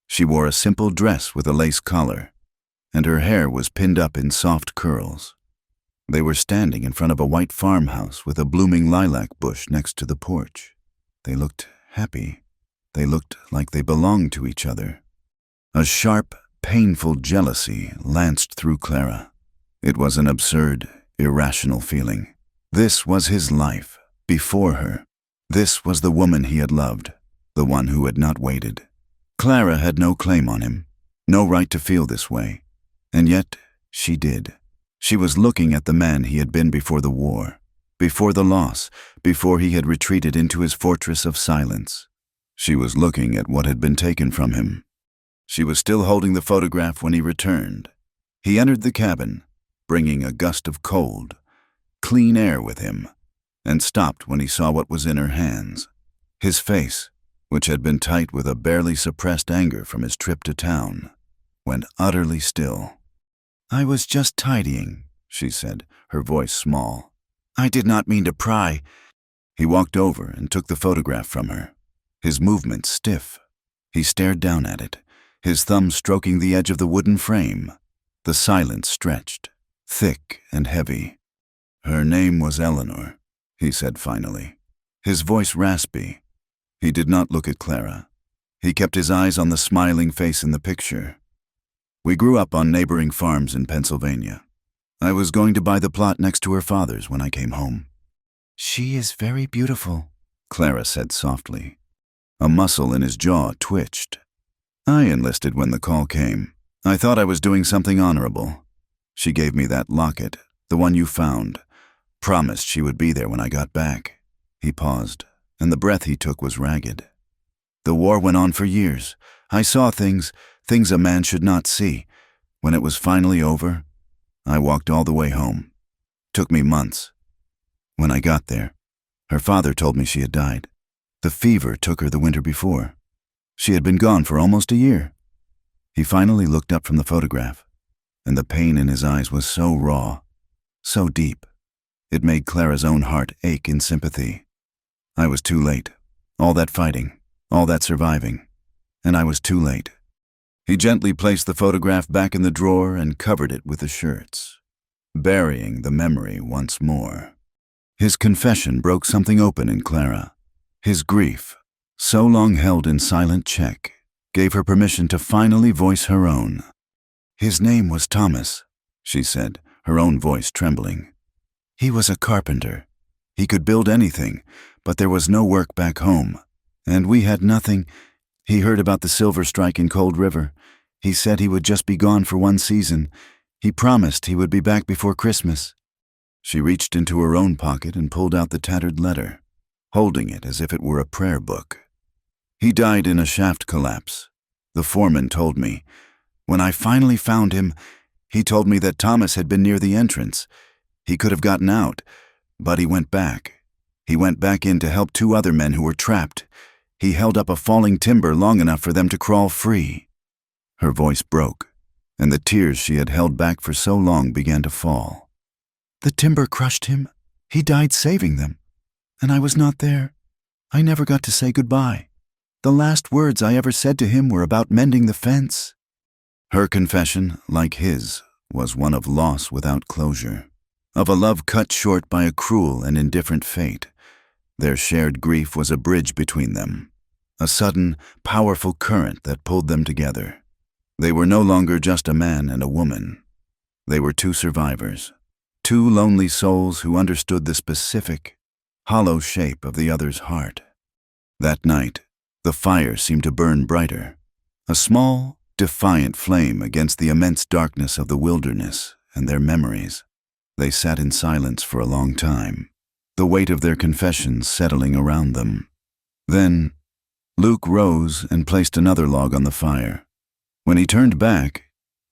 She wore a simple dress with a lace collar, and her hair was pinned up in soft curls. They were standing in front of a white farmhouse with a blooming lilac bush next to the porch. They looked happy. They looked like they belonged to each other. A sharp, painful jealousy lanced through Clara. It was an absurd, irrational feeling. This was his life, before her. This was the woman he had loved, the one who had not waited. Clara had no claim on him, no right to feel this way, and yet she did. She was looking at the man he had been before the war, before the loss, before he had retreated into his fortress of silence. She was looking at what had been taken from him. She was still holding the photograph when he returned. He entered the cabin, bringing a gust of cold, clean air with him, and stopped when he saw what was in her hands. His face, which had been tight with a barely suppressed anger from his trip to town, went utterly still. "I was just tidying," she said, her voice small. "I did not mean to pry." He walked over and took the photograph from her, his movements stiff. He stared down at it, his thumb stroking the edge of the wooden frame. The silence stretched, thick and heavy. "Her name was Eleanor," he said finally, his voice raspy. He did not look at Clara. He kept his eyes on the smiling face in the picture. "We grew up on neighboring farms in Pennsylvania. I was going to buy the plot next to her father's when I came home." "She is very beautiful," Clara said softly. A muscle in his jaw twitched. "I enlisted when the call came. I thought I was doing something honorable. She gave me that locket, the one you found. Promised she would be there when I got back." He paused, and the breath he took was ragged. "The war went on for years. I saw things a man should not see. When it was finally over, I walked all the way home. Took me months. When I got there, her father told me she had died. The fever took her the winter before. She had been gone for almost a year." He finally looked up from the photograph, and the pain in his eyes was so raw, so deep. It made Clara's own heart ache in sympathy. "I was too late. All that fighting, all that surviving, and I was too late." He gently placed the photograph back in the drawer and covered it with the shirts, burying the memory once more. His confession broke something open in Clara. His grief, so long held in silent check, gave her permission to finally voice her own. "His name was Thomas," she said, her own voice trembling. "He was a carpenter. He could build anything, but there was no work back home. And we had nothing. He heard about the silver strike in Cold River. He said he would just be gone for one season. He promised he would be back before Christmas." She reached into her own pocket and pulled out the tattered letter, holding it as if it were a prayer book. "He died in a shaft collapse. The foreman told me. When I finally found him, he told me that Thomas had been near the entrance. He could have gotten out, but he went back. He went back in to help 2 other men who were trapped. He held up a falling timber long enough for them to crawl free." Her voice broke. and the tears she had held back for so long began to fall. "The timber crushed him. He died saving them. And I was not there. I never got to say goodbye. The last words I ever said to him were about mending the fence." Her confession, like his, was one of loss without closure, of a love cut short by a cruel and indifferent fate. Their shared grief was a bridge between them, a sudden, powerful current that pulled them together. They were no longer just a man and a woman. They were two survivors, two lonely souls who understood the specific, hollow shape of the other's heart. That night, the fire seemed to burn brighter, a small, defiant flame against the immense darkness of the wilderness and their memories. They sat in silence for a long time, the weight of their confessions settling around them. Then, Luke rose and placed another log on the fire. When he turned back,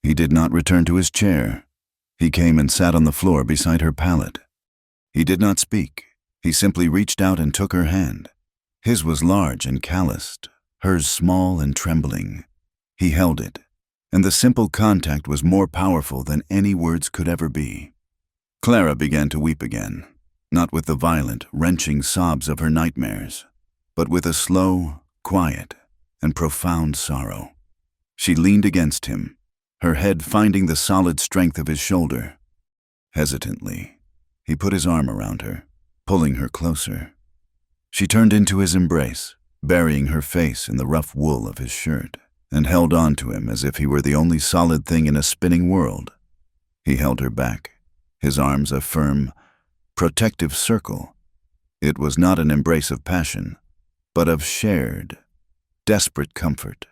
he did not return to his chair. He came and sat on the floor beside her pallet. He did not speak. He simply reached out and took her hand. His was large and calloused, hers small and trembling. He held it, and the simple contact was more powerful than any words could ever be. Clara began to weep again, not with the violent, wrenching sobs of her nightmares, but with a slow, quiet, and profound sorrow. She leaned against him, her head finding the solid strength of his shoulder. Hesitantly, he put his arm around her, pulling her closer. She turned into his embrace, burying her face in the rough wool of his shirt, and held on to him as if he were the only solid thing in a spinning world. He held her back, his arms a firm, protective circle. It was not an embrace of passion, but of shared, desperate comfort.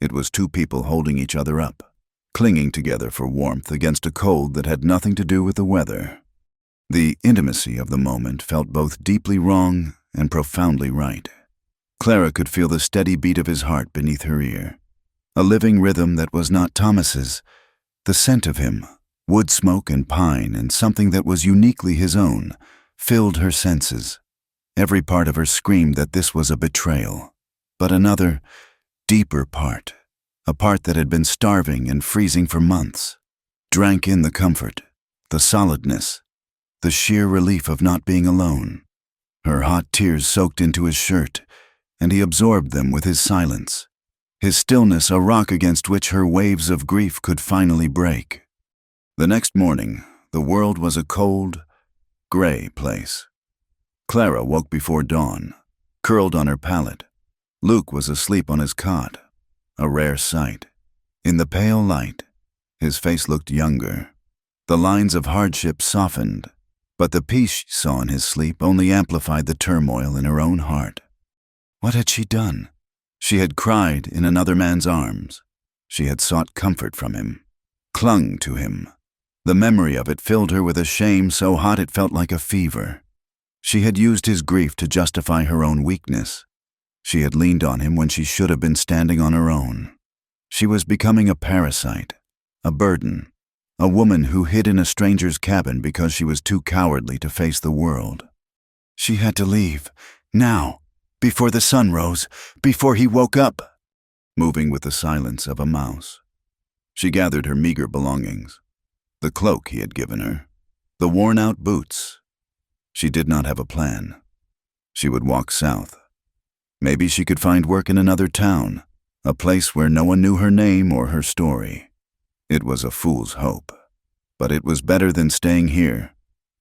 It was two people holding each other up, clinging together for warmth against a cold that had nothing to do with the weather. The intimacy of the moment felt both deeply wrong and profoundly right. Clara could feel the steady beat of his heart beneath her ear, a living rhythm that was not Thomas's, the scent of him, wood smoke and pine and something that was uniquely his own, filled her senses. Every part of her screamed that this was a betrayal, but another, deeper part, a part that had been starving and freezing for months, drank in the comfort, the solidness, the sheer relief of not being alone. Her hot tears soaked into his shirt, and he absorbed them with his silence, his stillness a rock against which her waves of grief could finally break. The next morning, the world was a cold, gray place. Clara woke before dawn, curled on her pallet. Luke was asleep on his cot, a rare sight. In the pale light, his face looked younger. The lines of hardship softened, but the peace she saw in his sleep only amplified the turmoil in her own heart. What had she done? She had cried in another man's arms. She had sought comfort from him, clung to him. The memory of it filled her with a shame so hot it felt like a fever. She had used his grief to justify her own weakness. She had leaned on him when she should have been standing on her own. She was becoming a parasite, a burden, a woman who hid in a stranger's cabin because she was too cowardly to face the world. She had to leave, now, before the sun rose, before he woke up. Moving with the silence of a mouse, she gathered her meager belongings, the cloak he had given her, the worn-out boots. She did not have a plan. She would walk south. Maybe she could find work in another town, a place where no one knew her name or her story. It was a fool's hope, but it was better than staying here,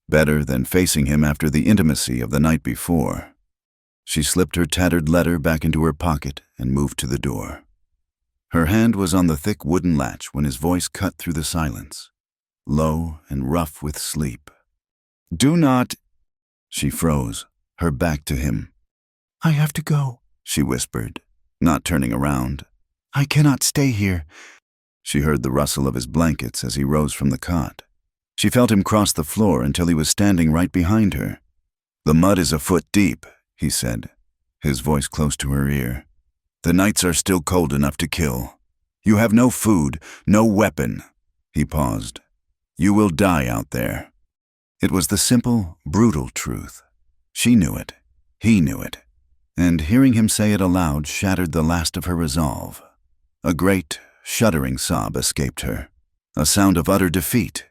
better than facing him after the intimacy of the night before. She slipped her tattered letter back into her pocket and moved to the door. Her hand was on the thick wooden latch when his voice cut through the silence, low and rough with sleep. "Do not—" She froze, her back to him. "I have to go," she whispered, not turning around. "I cannot stay here." She heard the rustle of his blankets as he rose from the cot. She felt him cross the floor until he was standing right behind her. "The mud is a foot deep," he said, his voice close to her ear. "The nights are still cold enough to kill. You have no food, no weapon." He paused. "You will die out there." It was the simple, brutal truth. She knew it. He knew it. And hearing him say it aloud shattered the last of her resolve. A great, shuddering sob escaped her. A sound of utter defeat.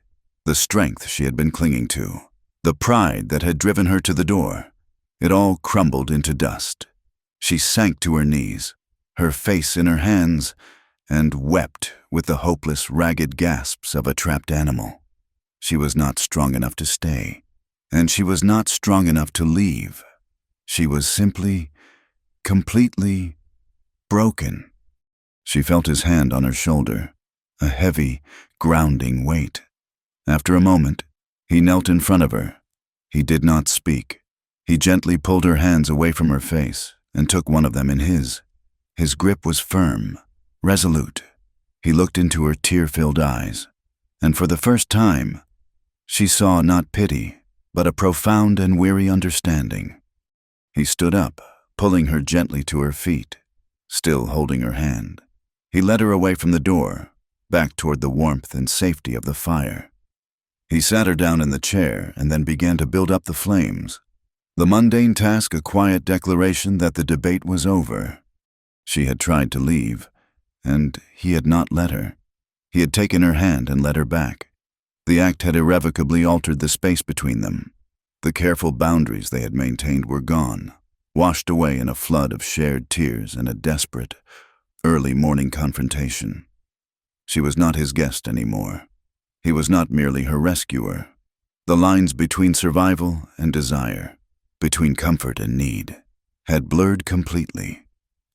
The strength she had been clinging to. The pride that had driven her to the door. It all crumbled into dust. She sank to her knees, her face in her hands, and wept with the hopeless, ragged gasps of a trapped animal. She was not strong enough to stay, and she was not strong enough to leave. She was simply, completely broken. She felt his hand on her shoulder, a heavy, grounding weight. After a moment, he knelt in front of her. He did not speak. He gently pulled her hands away from her face and took one of them in his. His grip was firm, resolute. He looked into her tear-filled eyes, and for the first time, she saw not pity, but a profound and weary understanding. He stood up, pulling her gently to her feet, still holding her hand. He led her away from the door, back toward the warmth and safety of the fire. He sat her down in the chair and then began to build up the flames. The mundane task, a quiet declaration that the debate was over. She had tried to leave, and he had not let her. He had taken her hand and led her back. The act had irrevocably altered the space between them. The careful boundaries they had maintained were gone, washed away in a flood of shared tears and a desperate, early morning confrontation. She was not his guest anymore. He was not merely her rescuer. The lines between survival and desire, between comfort and need, had blurred completely,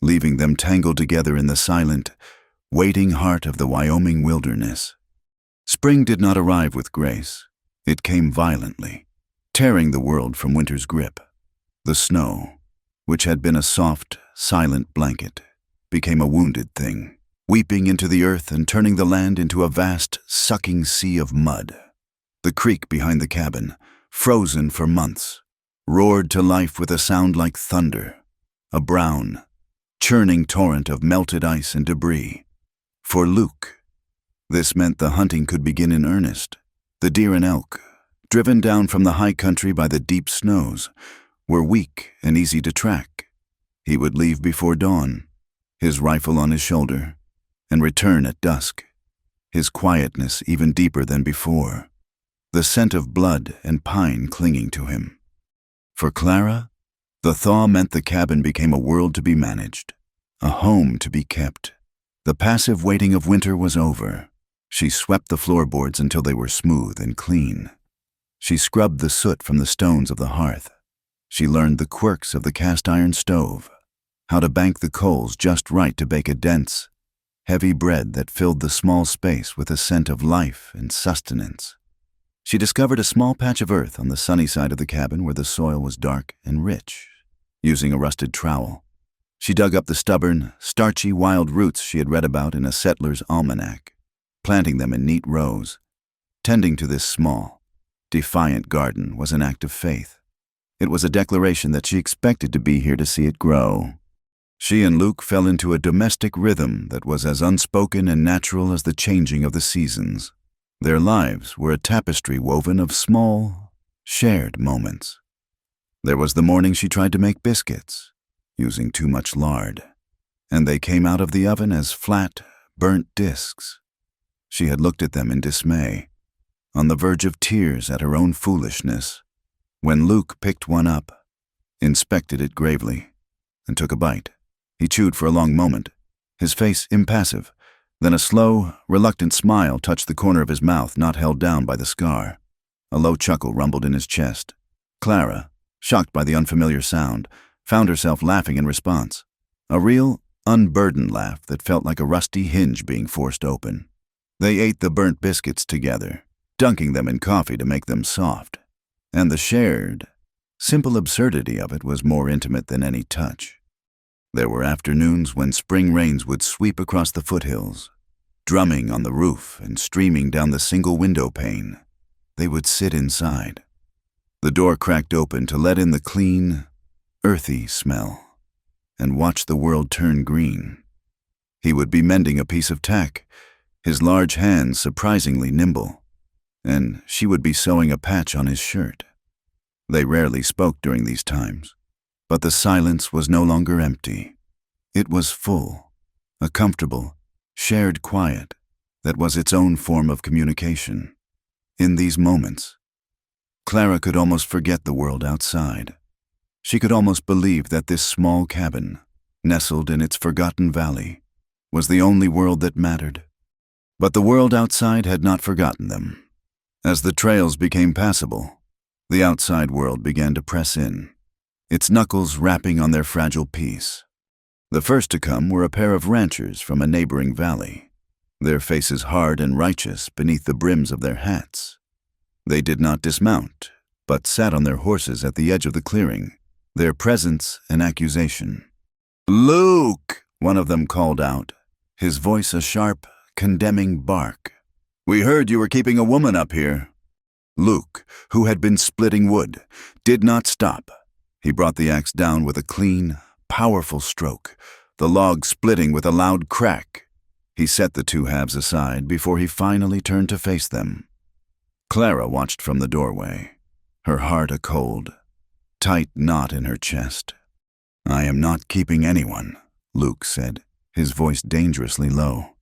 leaving them tangled together in the silent, waiting heart of the Wyoming wilderness. Spring did not arrive with grace. It came violently, tearing the world from winter's grip. The snow, which had been a soft, silent blanket, became a wounded thing, weeping into the earth and turning the land into a vast, sucking sea of mud. The creek behind the cabin, frozen for months, roared to life with a sound like thunder, a brown, churning torrent of melted ice and debris. For Luke, this meant the hunting could begin in earnest. The deer and elk, driven down from the high country by the deep snows, were weak and easy to track. He would leave before dawn, his rifle on his shoulder, and return at dusk, his quietness even deeper than before, the scent of blood and pine clinging to him. For Clara, the thaw meant the cabin became a world to be managed, a home to be kept. The passive waiting of winter was over. She swept the floorboards until they were smooth and clean. She scrubbed the soot from the stones of the hearth. She learned the quirks of the cast-iron stove, how to bank the coals just right to bake a dense, heavy bread that filled the small space with a scent of life and sustenance. She discovered a small patch of earth on the sunny side of the cabin where the soil was dark and rich. Using a rusted trowel, she dug up the stubborn, starchy wild roots she had read about in a settler's almanac, planting them in neat rows. Tending to this small, defiant garden was an act of faith. It was a declaration that she expected to be here to see it grow. She and Luke fell into a domestic rhythm that was as unspoken and natural as the changing of the seasons. Their lives were a tapestry woven of small, shared moments. There was the morning she tried to make biscuits, using too much lard, and they came out of the oven as flat, burnt discs. She had looked at them in dismay, on the verge of tears at her own foolishness, when Luke picked one up, inspected it gravely, and took a bite. He chewed for a long moment, his face impassive. Then a slow, reluctant smile touched the corner of his mouth not held down by the scar. A low chuckle rumbled in his chest. Clara, shocked by the unfamiliar sound, found herself laughing in response. A real, unburdened laugh that felt like a rusty hinge being forced open. They ate the burnt biscuits together, dunking them in coffee to make them soft. And the shared, simple absurdity of it was more intimate than any touch. There were afternoons when spring rains would sweep across the foothills, drumming on the roof and streaming down the single window pane. They would sit inside. The door cracked open to let in the clean, earthy smell, and watch the world turn green. He would be mending a piece of tack, his large hands surprisingly nimble, and she would be sewing a patch on his shirt. They rarely spoke during these times, but the silence was no longer empty. It was full, a comfortable, shared quiet that was its own form of communication. In these moments, Clara could almost forget the world outside. She could almost believe that this small cabin, nestled in its forgotten valley, was the only world that mattered. But the world outside had not forgotten them. As the trails became passable, the outside world began to press in, its knuckles rapping on their fragile peace. The first to come were a pair of ranchers from a neighboring valley, their faces hard and righteous beneath the brims of their hats. They did not dismount, but sat on their horses at the edge of the clearing, their presence an accusation. "Luke!" one of them called out, his voice a sharp, condemning bark. "We heard you were keeping a woman up here." Luke, who had been splitting wood, did not stop. He brought the axe down with a clean, powerful stroke, the log splitting with a loud crack. He set the two halves aside before he finally turned to face them. Clara watched from the doorway, her heart a cold, tight knot in her chest. "I am not keeping anyone," Luke said, his voice dangerously low.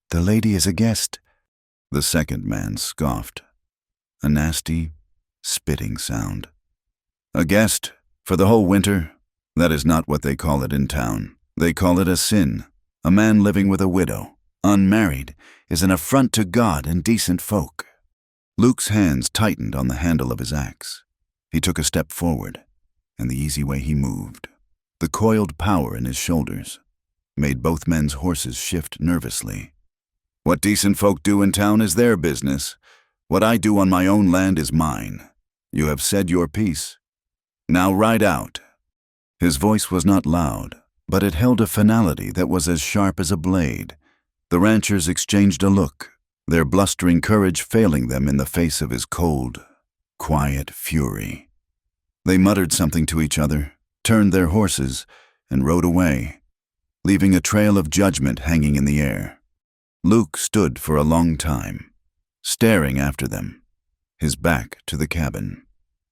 "The lady is a guest." The second man scoffed. A nasty, spitting sound. "A guest? For the whole winter? That is not what they call it in town. They call it a sin. A man living with a widow, unmarried, is an affront to God and decent folk." Luke's hands tightened on the handle of his axe. He took a step forward, and the easy way he moved, the coiled power in his shoulders, made both men's horses shift nervously. "What decent folk do in town is their business. What I do on my own land is mine. You have said your piece. Now ride out." His voice was not loud, but it held a finality that was as sharp as a blade. The ranchers exchanged a look, their blustering courage failing them in the face of his cold, quiet fury. They muttered something to each other, turned their horses, and rode away, leaving a trail of judgment hanging in the air. Luke stood for a long time, staring after them, his back to the cabin.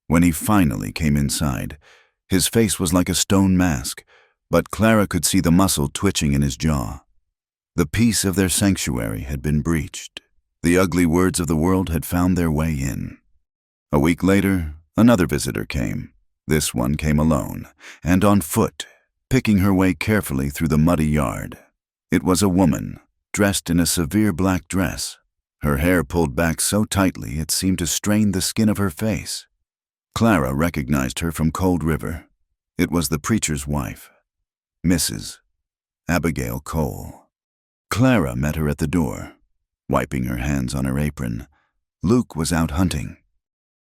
When he finally came inside, his face was like a stone mask, but Clara could see the muscle twitching in his jaw. The peace of their sanctuary had been breached. The ugly words of the world had found their way in. A week later, another visitor came. This one came alone, and on foot, picking her way carefully through the muddy yard. It was a woman, dressed in a severe black dress, her hair pulled back so tightly it seemed to strain the skin of her face. Clara recognized her from Cold River. It was the preacher's wife, Mrs. Abigail Cole. Clara met her at the door, wiping her hands on her apron. Luke was out hunting.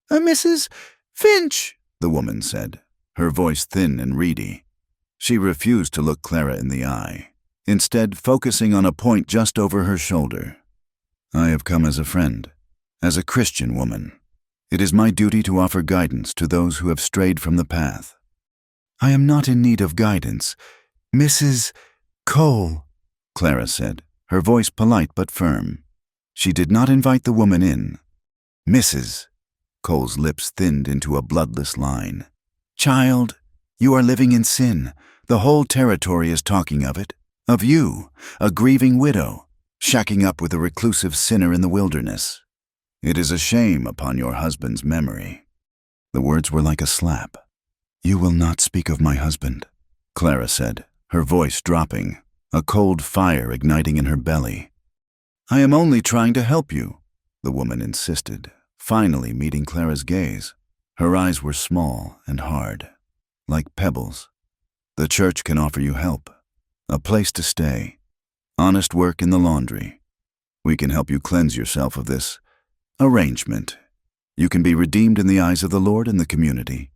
"Mrs. Finch," the woman said, her voice thin and reedy. She refused to look Clara in the eye, instead focusing on a point just over her shoulder. "I have come as a friend, as a Christian woman. It is my duty to offer guidance to those who have strayed from the path." "I am not in need of guidance, Mrs. Cole," Clara said, her voice polite but firm. She did not invite the woman in. "Mrs." Cole's lips thinned into a bloodless line. "Child, you are living in sin. The whole territory is talking of it. Of you, a grieving widow, shacking up with a reclusive sinner in the wilderness. It is a shame upon your husband's memory." The words were like a slap. "You will not speak of my husband," Clara said, her voice dropping, a cold fire igniting in her belly. "I am only trying to help you," the woman insisted, finally meeting Clara's gaze. Her eyes were small and hard, like pebbles. "The church can offer you help, a place to stay, honest work in the laundry. We can help you cleanse yourself of this arrangement. You can be redeemed in the eyes of the Lord and the community.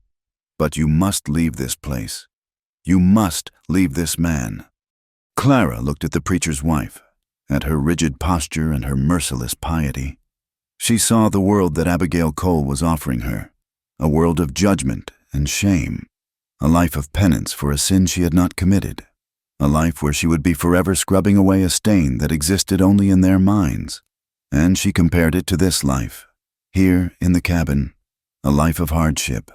But you must leave this place. You must leave this man." Clara looked at the preacher's wife, at her rigid posture and her merciless piety. She saw the world that Abigail Cole was offering her, a world of judgment and shame, a life of penance for a sin she had not committed, a life where she would be forever scrubbing away a stain that existed only in their minds. And she compared it to this life, here in the cabin, a life of hardship.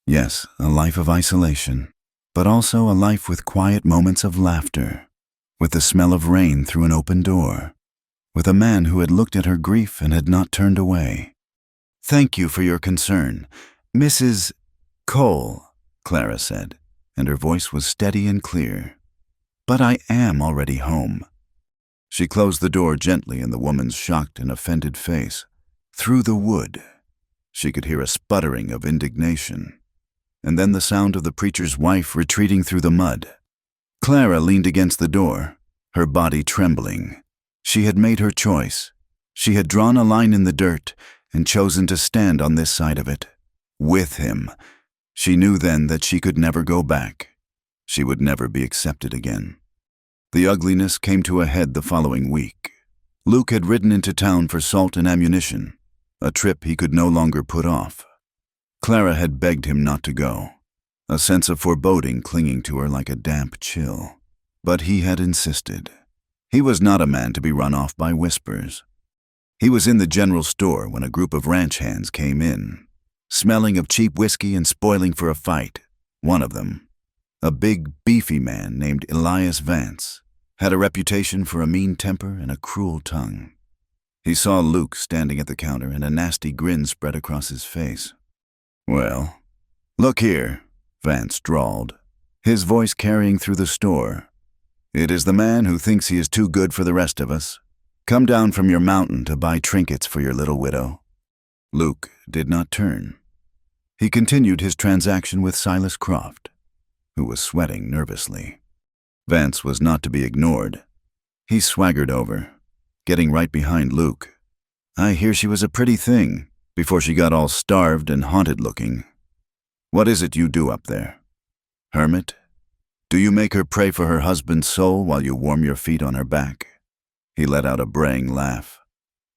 Yes, a life of isolation, but also a life with quiet moments of laughter. with the smell of rain through an open door, with a man who had looked at her grief and had not turned away. "Thank you for your concern, Mrs. Cole," Clara said, and her voice was steady and clear. "But I am already home." She closed the door gently in the woman's shocked and offended face. Through the wood, she could hear a sputtering of indignation, and then the sound of the preacher's wife retreating through the mud. Clara leaned against the door, her body trembling. She had made her choice. She had drawn a line in the dirt and chosen to stand on this side of it, with him. She knew then that she could never go back. She would never be accepted again. The ugliness came to a head the following week. Luke had ridden into town for salt and ammunition, a trip he could no longer put off. Clara had begged him not to go, a sense of foreboding clinging to her like a damp chill. But he had insisted. He was not a man to be run off by whispers. He was in the general store when a group of ranch hands came in, smelling of cheap whiskey and spoiling for a fight. One of them, a big, beefy man named Elias Vance, had a reputation for a mean temper and a cruel tongue. He saw Luke standing at the counter and a nasty grin spread across his face. "Well, look here," Vance drawled, his voice carrying through the store. "It is the man who thinks he is too good for the rest of us. Come down from your mountain to buy trinkets for your little widow." Luke did not turn. He continued his transaction with Silas Croft, who was sweating nervously. Vance was not to be ignored. He swaggered over, getting right behind Luke. "I hear she was a pretty thing, before she got all starved and haunted-looking. What is it you do up there? Hermit? Do you make her pray for her husband's soul while you warm your feet on her back?" He let out a braying laugh.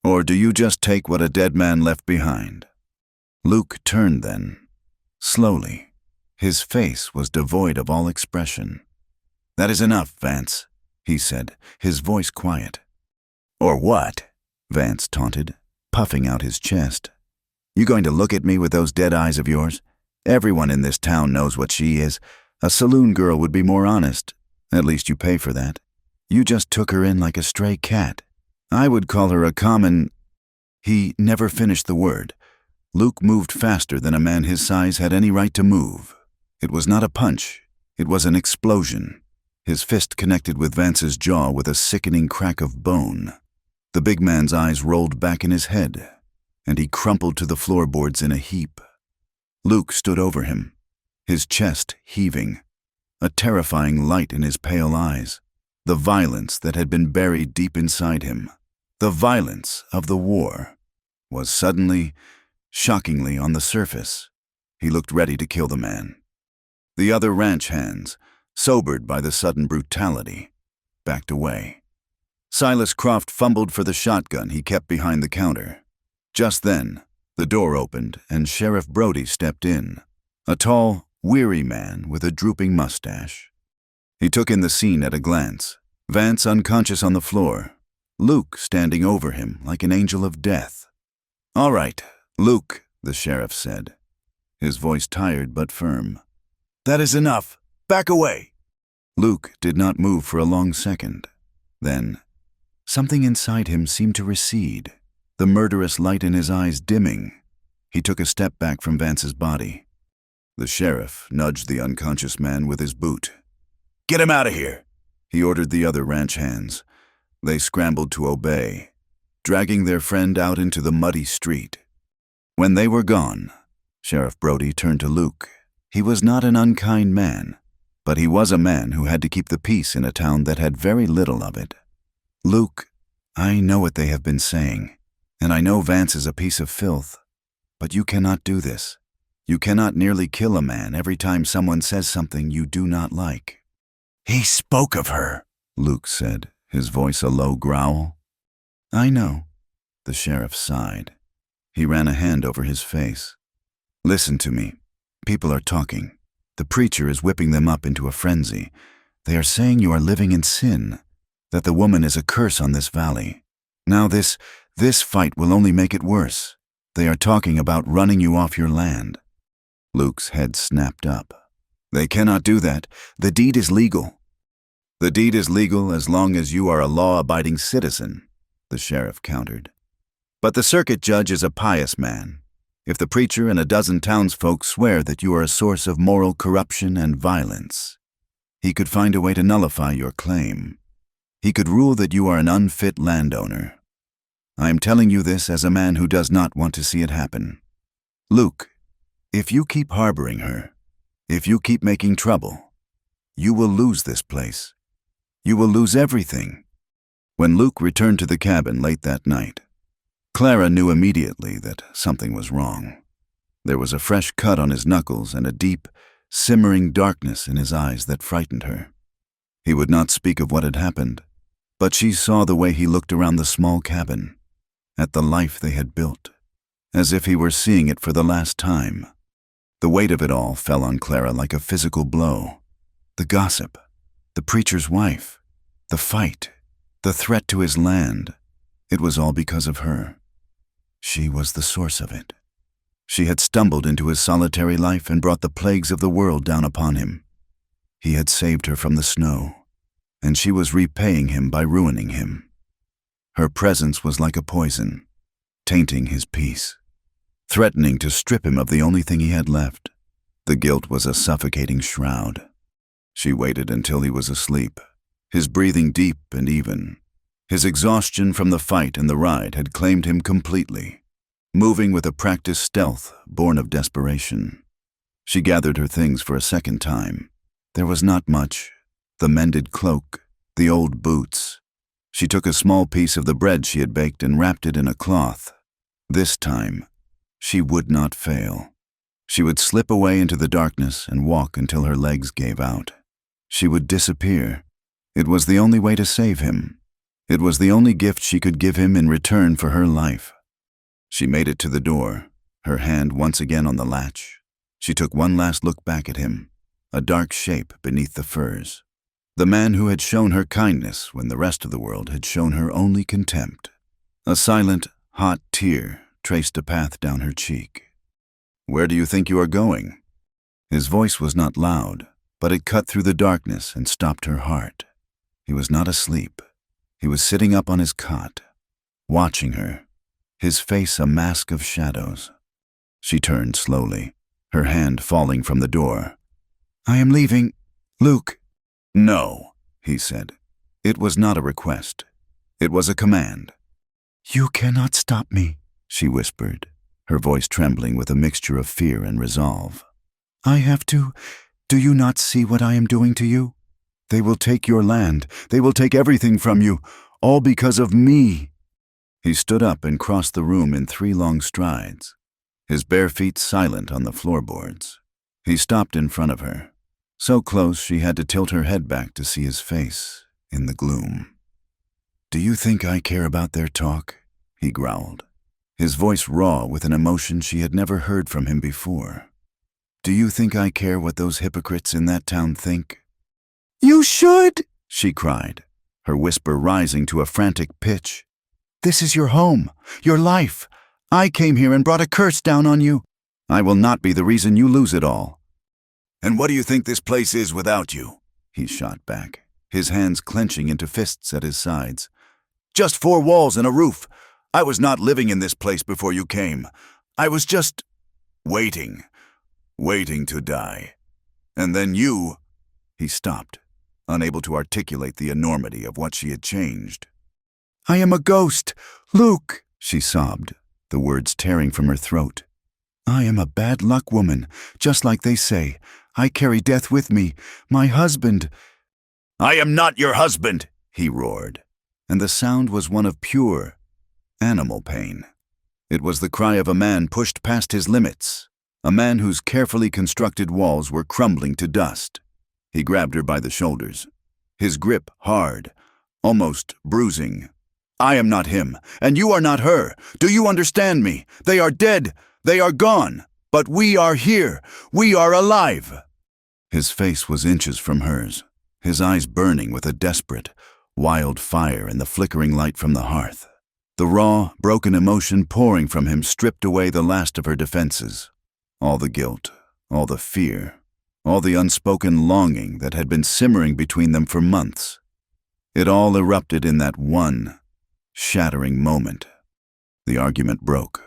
"Or do you just take what a dead man left behind?" Luke turned then, slowly. His face was devoid of all expression. "That is enough, Vance," he said, his voice quiet. "Or what?" Vance taunted, puffing out his chest. "You going to look at me with those dead eyes of yours? Everyone in this town knows what she is. A saloon girl would be more honest. At least you pay for that. You just took her in like a stray cat. I would call her a common—" He never finished the word. Luke moved faster than a man his size had any right to move. It was not a punch. It was an explosion. His fist connected with Vance's jaw with a sickening crack of bone. The big man's eyes rolled back in his head, and he crumpled to the floorboards in a heap. Luke stood over him, his chest heaving, a terrifying light in his pale eyes, the violence that had been buried deep inside him, the violence of the war, was suddenly, shockingly on the surface. He looked ready to kill the man. The other ranch hands, sobered by the sudden brutality, backed away. Silas Croft fumbled for the shotgun he kept behind the counter. Just then, the door opened and Sheriff Brody stepped in, a tall, weary man with a drooping mustache. He took in the scene at a glance, Vance unconscious on the floor, Luke standing over him like an angel of death. "All right, Luke," the sheriff said, his voice tired but firm. "That is enough. Back away." Luke did not move for a long second. Then, something inside him seemed to recede, the murderous light in his eyes dimming. He took a step back from Vance's body. The sheriff nudged the unconscious man with his boot. "Get him out of here," he ordered the other ranch hands. They scrambled to obey, dragging their friend out into the muddy street. When they were gone, Sheriff Brody turned to Luke. He was not an unkind man, but he was a man who had to keep the peace in a town that had very little of it. "Luke, I know what they have been saying, and I know Vance is a piece of filth, but you cannot do this. You cannot nearly kill a man every time someone says something you do not like." "He spoke of her," Luke said, his voice a low growl. "I know," the sheriff sighed. He ran a hand over his face. "Listen to me. People are talking. The preacher is whipping them up into a frenzy. They are saying you are living in sin, that the woman is a curse on this valley. Now this fight will only make it worse. They are talking about running you off your land." Luke's head snapped up. "They cannot do that. The deed is legal." The deed is legal as long as you are a law-abiding citizen, the sheriff countered. But the circuit judge is a pious man. If the preacher and a dozen townsfolk swear that you are a source of moral corruption and violence, he could find a way to nullify your claim. He could rule that you are an unfit landowner. I am telling you this as a man who does not want to see it happen. Luke, if you keep harboring her, if you keep making trouble, you will lose this place. You will lose everything. When Luke returned to the cabin late that night, Clara knew immediately that something was wrong. There was a fresh cut on his knuckles and a deep, simmering darkness in his eyes that frightened her. He would not speak of what had happened, but she saw the way he looked around the small cabin, at the life they had built, as if he were seeing it for the last time. The weight of it all fell on Clara like a physical blow. The gossip, the preacher's wife, the fight, the threat to his land. It was all because of her. She was the source of it. She had stumbled into his solitary life and brought the plagues of the world down upon him. He had saved her from the snow, and she was repaying him by ruining him. Her presence was like a poison, tainting his peace, threatening to strip him of the only thing he had left. The guilt was a suffocating shroud. She waited until he was asleep, his breathing deep and even. His exhaustion from the fight and the ride had claimed him completely, moving with a practiced stealth born of desperation. She gathered her things for a second time. There was not much: the mended cloak, the old boots. She took a small piece of the bread she had baked and wrapped it in a cloth. This time, she would not fail. She would slip away into the darkness and walk until her legs gave out. She would disappear. It was the only way to save him. It was the only gift she could give him in return for her life. She made it to the door, her hand once again on the latch. She took one last look back at him, a dark shape beneath the firs. The man who had shown her kindness when the rest of the world had shown her only contempt. A silent, hot tear traced a path down her cheek. "Where do you think you are going?" His voice was not loud, but it cut through the darkness and stopped her heart. He was not asleep. He was sitting up on his cot, watching her, his face a mask of shadows. She turned slowly, her hand falling from the door. "I am leaving, Luke." "No," he said. It was not a request. It was a command. "You cannot stop me," she whispered, her voice trembling with a mixture of fear and resolve. "I have to. Do you not see what I am doing to you? They will take your land. They will take everything from you, all because of me." He stood up and crossed the room in 3 long strides, his bare feet silent on the floorboards. He stopped in front of her, so close she had to tilt her head back to see his face in the gloom. "Do you think I care about their talk?" he growled, his voice raw with an emotion she had never heard from him before. "Do you think I care what those hypocrites in that town think?" "You should!" she cried, her whisper rising to a frantic pitch. "This is your home, your life. I came here and brought a curse down on you. I will not be the reason you lose it all." "And what do you think this place is without you?" he shot back, his hands clenching into fists at his sides. "Just 4 walls and a roof. I was not living in this place before you came. I was just waiting to die. And then you—" He stopped, unable to articulate the enormity of what she had changed. "I am a ghost, Luke," she sobbed, the words tearing from her throat. "I am a bad luck woman, just like they say. I carry death with me. My husband—" "I am not your husband," he roared, and the sound was one of pure, animal pain. It was the cry of a man pushed past his limits, a man whose carefully constructed walls were crumbling to dust. He grabbed her by the shoulders, his grip hard, almost bruising. "I am not him, and you are not her. Do you understand me? They are dead. They are gone. But we are here. We are alive." His face was inches from hers, his eyes burning with a desperate, wild fire in the flickering light from the hearth. The raw, broken emotion pouring from him stripped away the last of her defenses. All the guilt, all the fear, all the unspoken longing that had been simmering between them for months. It all erupted in that one shattering moment. The argument broke.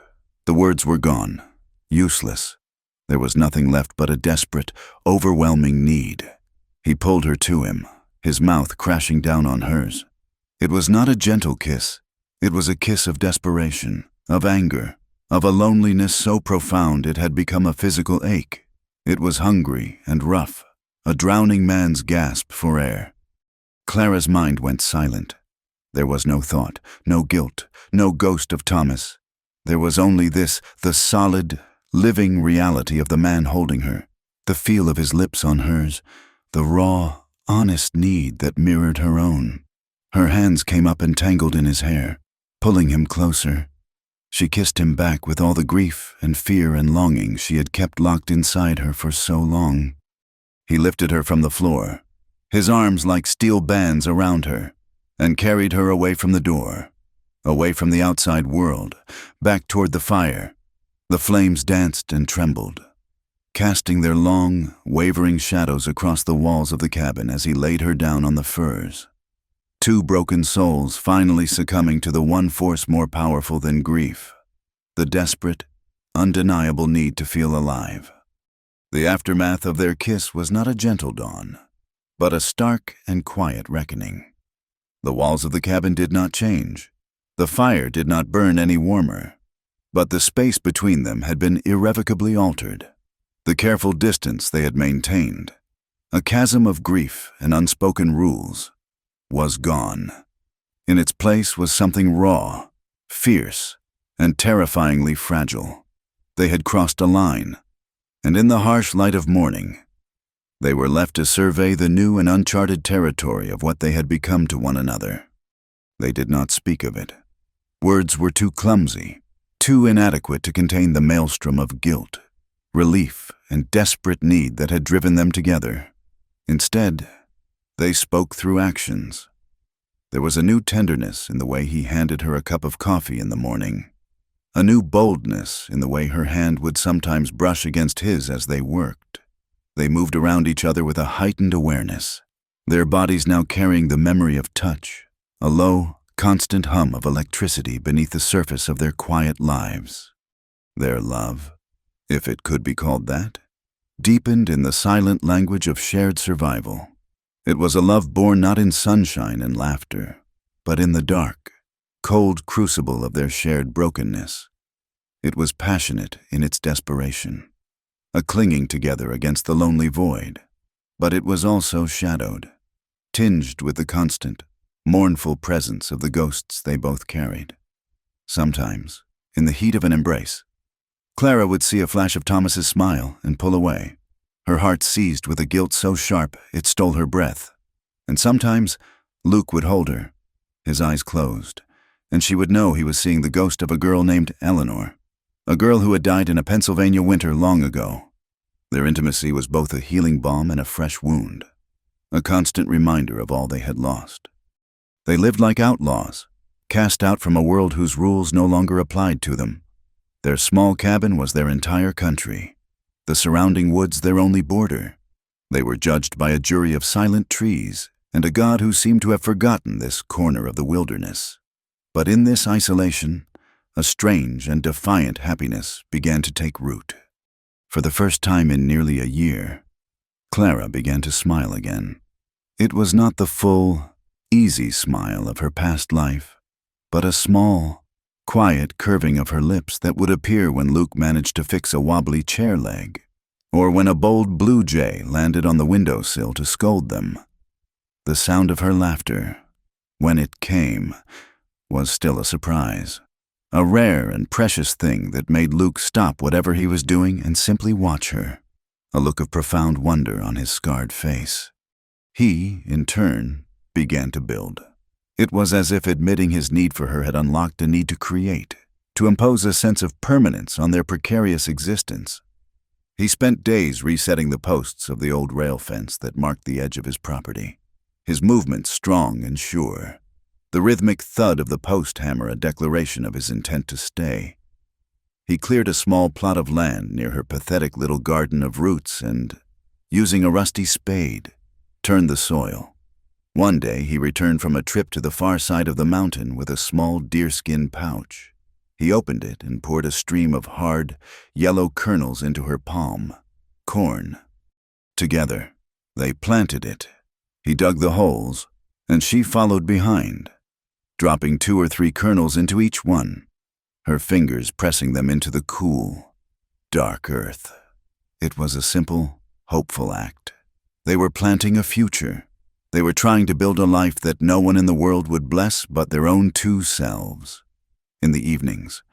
The words were gone, useless. There was nothing left but a desperate, overwhelming need. He pulled her to him, his mouth crashing down on hers. It was not a gentle kiss. It was a kiss of desperation, of anger, of a loneliness so profound it had become a physical ache. It was hungry and rough, a drowning man's gasp for air. Clara's mind went silent. There was no thought, no guilt, no ghost of Thomas. There was only this, the solid, living reality of the man holding her, the feel of his lips on hers, the raw, honest need that mirrored her own. Her hands came up and tangled in his hair, pulling him closer. She kissed him back with all the grief and fear and longing she had kept locked inside her for so long. He lifted her from the floor, his arms like steel bands around her, and carried her away from the door, away from the outside world, back toward the fire. The flames danced and trembled, casting their long, wavering shadows across the walls of the cabin as he laid her down on the furs. Two broken souls finally succumbing to the one force more powerful than grief, the desperate, undeniable need to feel alive. The aftermath of their kiss was not a gentle dawn, but a stark and quiet reckoning. The walls of the cabin did not change. The fire did not burn any warmer, but the space between them had been irrevocably altered. The careful distance they had maintained, a chasm of grief and unspoken rules, was gone. In its place was something raw, fierce, and terrifyingly fragile. They had crossed a line, and in the harsh light of morning, they were left to survey the new and uncharted territory of what they had become to one another. They did not speak of it. Words were too clumsy, too inadequate to contain the maelstrom of guilt, relief, and desperate need that had driven them together. Instead, they spoke through actions. There was a new tenderness in the way he handed her a cup of coffee in the morning, a new boldness in the way her hand would sometimes brush against his as they worked. They moved around each other with a heightened awareness, their bodies now carrying the memory of touch, a low, constant hum of electricity beneath the surface of their quiet lives. Their love, if it could be called that, deepened in the silent language of shared survival. It was a love born not in sunshine and laughter, but in the dark, cold crucible of their shared brokenness. It was passionate in its desperation, a clinging together against the lonely void, but it was also shadowed, tinged with the constant, mournful presence of the ghosts they both carried. Sometimes, in the heat of an embrace, Clara would see a flash of Thomas's smile and pull away, her heart seized with a guilt so sharp it stole her breath. And sometimes Luke would hold her, his eyes closed, and she would know he was seeing the ghost of a girl named Eleanor, a girl who had died in a Pennsylvania winter long ago. Their intimacy was both a healing balm and a fresh wound, a constant reminder of all they had lost. They lived like outlaws, cast out from a world whose rules no longer applied to them. Their small cabin was their entire country, the surrounding woods their only border. They were judged by a jury of silent trees and a God who seemed to have forgotten this corner of the wilderness. But in this isolation, a strange and defiant happiness began to take root. For the first time in nearly a year, Clara began to smile again. It was not the full, easy smile of her past life, but a small, quiet curving of her lips that would appear when Luke managed to fix a wobbly chair leg, or when a bold blue jay landed on the windowsill to scold them. The sound of her laughter, when it came, was still a surprise, a rare and precious thing that made Luke stop whatever he was doing and simply watch her, a look of profound wonder on his scarred face. He, in turn, began to build. It was as if admitting his need for her had unlocked a need to create, to impose a sense of permanence on their precarious existence. He spent days resetting the posts of the old rail fence that marked the edge of his property, his movements strong and sure, the rhythmic thud of the post hammer a declaration of his intent to stay. He cleared a small plot of land near her pathetic little garden of roots and, using a rusty spade, turned the soil. One day he returned from a trip to the far side of the mountain with a small deerskin pouch. He opened it and poured a stream of hard, yellow kernels into her palm. Corn. Together, they planted it. He dug the holes, and she followed behind, dropping 2 or 3 kernels into each one, her fingers pressing them into the cool, dark earth. It was a simple, hopeful act. They were planting a future. They were trying to build a life that no one in the world would bless but their own 2 selves. In the evenings,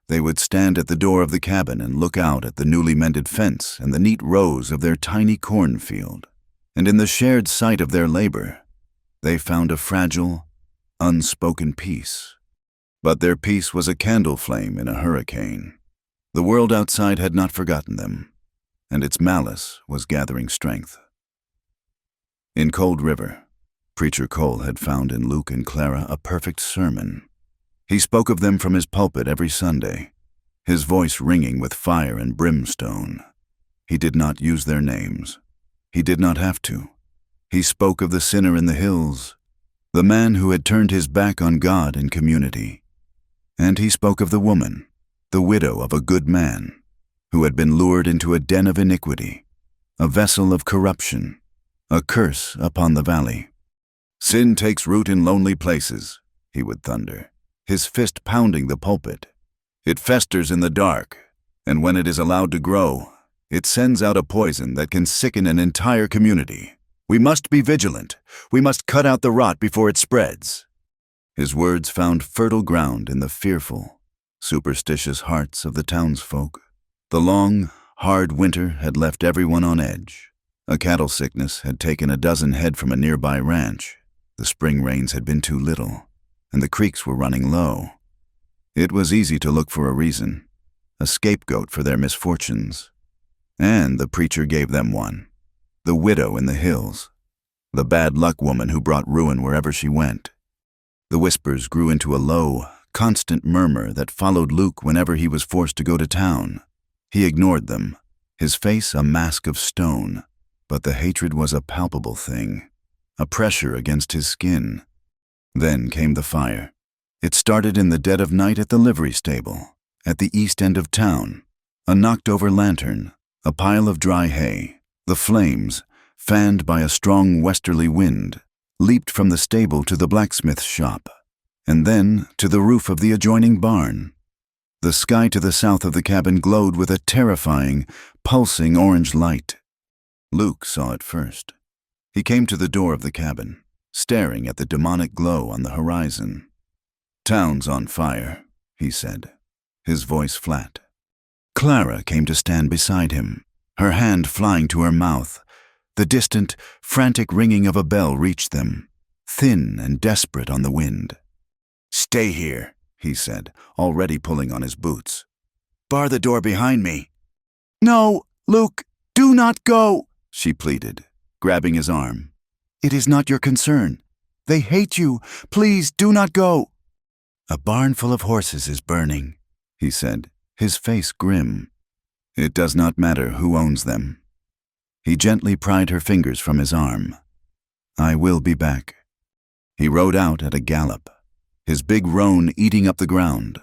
they would stand at the door of the cabin and look out at the newly mended fence and the neat rows of their tiny cornfield. And in the shared sight of their labor, they found a fragile, unspoken peace. But their peace was a candle flame in a hurricane. The world outside had not forgotten them, and its malice was gathering strength. In Cold River, Preacher Cole had found in Luke and Clara a perfect sermon. He spoke of them from his pulpit every Sunday, his voice ringing with fire and brimstone. He did not use their names. He did not have to. He spoke of the sinner in the hills, the man who had turned his back on God and community. And he spoke of the woman, the widow of a good man, who had been lured into a den of iniquity, a vessel of corruption, a curse upon the valley. "Sin takes root in lonely places," he would thunder, his fist pounding the pulpit. "It festers in the dark, and when it is allowed to grow, it sends out a poison that can sicken an entire community. We must be vigilant. We must cut out the rot before it spreads." His words found fertile ground in the fearful, superstitious hearts of the townsfolk. The long, hard winter had left everyone on edge. A cattle sickness had taken a dozen head from a nearby ranch. The spring rains had been too little, and the creeks were running low. It was easy to look for a reason, a scapegoat for their misfortunes. And the preacher gave them one. The widow in the hills, the bad luck woman who brought ruin wherever she went. The whispers grew into a low, constant murmur that followed Luke whenever he was forced to go to town. He ignored them, his face a mask of stone, but the hatred was a palpable thing, a pressure against his skin. Then came the fire. It started in the dead of night at the livery stable, at the east end of town. A knocked-over lantern, a pile of dry hay. The flames, fanned by a strong westerly wind, leaped from the stable to the blacksmith's shop, and then to the roof of the adjoining barn. The sky to the south of the cabin glowed with a terrifying, pulsing orange light. Luke saw it first. He came to the door of the cabin, staring at the demonic glow on the horizon. "Town's on fire," he said, his voice flat. Clara came to stand beside him, her hand flying to her mouth. The distant, frantic ringing of a bell reached them, thin and desperate on the wind. "Stay here," he said, already pulling on his boots. "Bar the door behind me." "No, Luke, do not go," she pleaded, grabbing his arm. "It is not your concern. They hate you. Please do not go." "A barn full of horses is burning," he said, his face grim. "It does not matter who owns them." He gently pried her fingers from his arm. "I will be back." He rode out at a gallop, his big roan eating up the ground,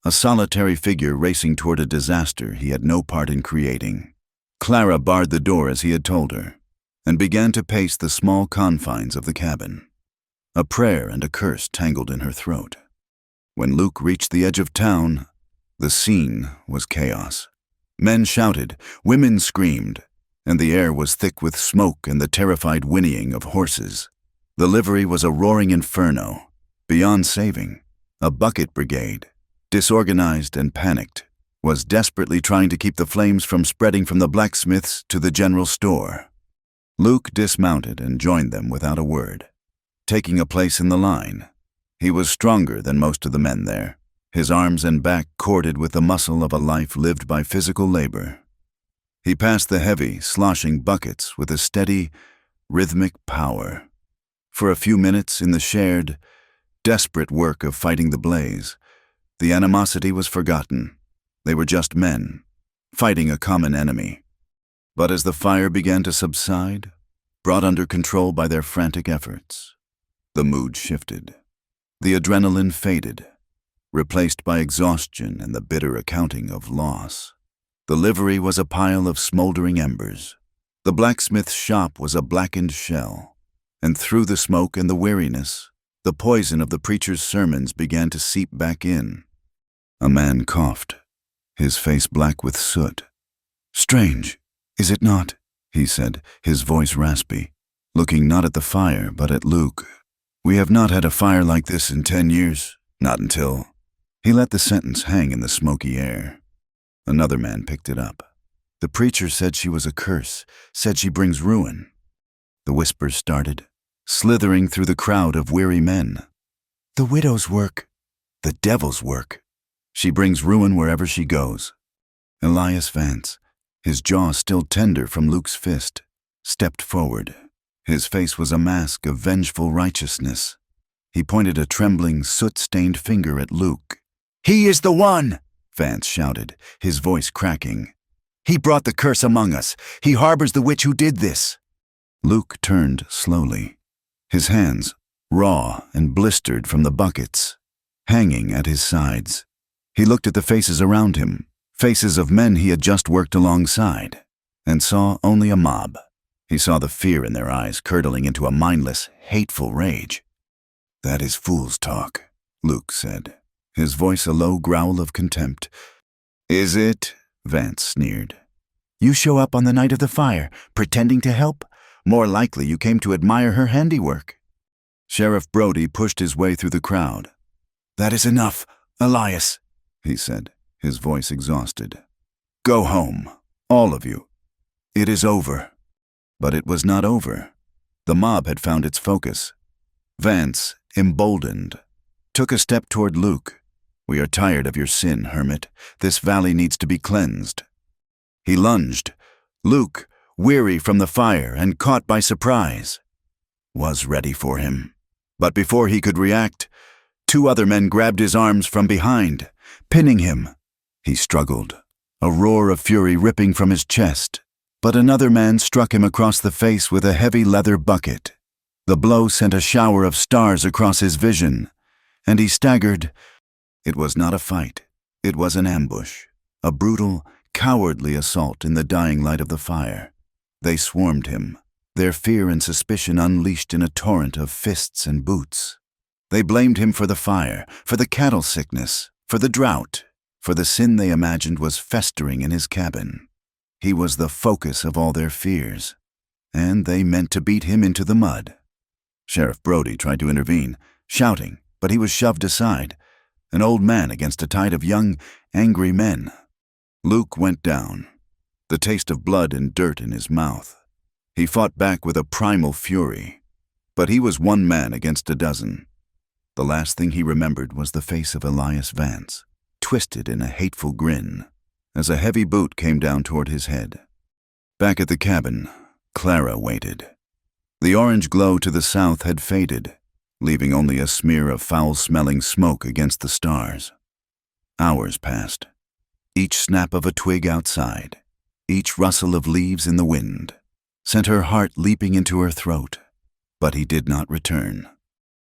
a solitary figure racing toward a disaster he had no part in creating. Clara barred the door as he had told her, and began to pace the small confines of the cabin. A prayer and a curse tangled in her throat. When Luke reached the edge of town, the scene was chaos. Men shouted, women screamed, and the air was thick with smoke and the terrified whinnying of horses. The livery was a roaring inferno, beyond saving. A bucket brigade, disorganized and panicked, was desperately trying to keep the flames from spreading from the blacksmith's to the general store. Luke dismounted and joined them without a word, taking a place in the line. He was stronger than most of the men there, his arms and back corded with the muscle of a life lived by physical labor. He passed the heavy, sloshing buckets with a steady, rhythmic power. For a few minutes in the shared, desperate work of fighting the blaze, the animosity was forgotten. They were just men, fighting a common enemy. But as the fire began to subside, brought under control by their frantic efforts, the mood shifted. The adrenaline faded, replaced by exhaustion and the bitter accounting of loss. The livery was a pile of smoldering embers. The blacksmith's shop was a blackened shell, and through the smoke and the weariness, the poison of the preacher's sermons began to seep back in. A man coughed, his face black with soot. "Strange, is it not?" he said, his voice raspy, looking not at the fire but at Luke. "We have not had a fire like this in 10 years, not until—" He let the sentence hang in the smoky air. Another man picked it up. "The preacher said she was a curse, said she brings ruin." The whispers started, slithering through the crowd of weary men. "The widow's work, the devil's work. She brings ruin wherever she goes." Elias Vance, his jaw still tender from Luke's fist, stepped forward. His face was a mask of vengeful righteousness. He pointed a trembling, soot-stained finger at Luke. "He is the one!" Vance shouted, his voice cracking. "He brought the curse among us. He harbors the witch who did this." Luke turned slowly, his hands raw and blistered from the buckets, hanging at his sides. He looked at the faces around him, faces of men he had just worked alongside, and saw only a mob. He saw the fear in their eyes curdling into a mindless, hateful rage. "That is fool's talk," Luke said, his voice a low growl of contempt. "Is it?" Vance sneered. "You show up on the night of the fire, pretending to help? More likely you came to admire her handiwork." Sheriff Brody pushed his way through the crowd. "That is enough, Elias," he said, his voice exhausted. "Go home, all of you. It is over." But it was not over. The mob had found its focus. Vance, emboldened, took a step toward Luke. "We are tired of your sin, hermit. This valley needs to be cleansed." He lunged. Luke, weary from the fire and caught by surprise, was ready for him. But before he could react, 2 other men grabbed his arms from behind, pinning him. He struggled, a roar of fury ripping from his chest. But another man struck him across the face with a heavy leather bucket. The blow sent a shower of stars across his vision, and he staggered. It was not a fight. It was an ambush, a brutal, cowardly assault in the dying light of the fire. They swarmed him, their fear and suspicion unleashed in a torrent of fists and boots. They blamed him for the fire, for the cattle sickness, for the drought, for the sin they imagined was festering in his cabin. He was the focus of all their fears, and they meant to beat him into the mud. Sheriff Brody tried to intervene, shouting, but he was shoved aside, an old man against a tide of young, angry men. Luke went down, the taste of blood and dirt in his mouth. He fought back with a primal fury, but he was one man against a dozen. The last thing he remembered was the face of Elias Vance, twisted in a hateful grin, as a heavy boot came down toward his head. Back at the cabin, Clara waited. The orange glow to the south had faded, leaving only a smear of foul-smelling smoke against the stars. Hours passed, each snap of a twig outside, each rustle of leaves in the wind, sent her heart leaping into her throat, but he did not return.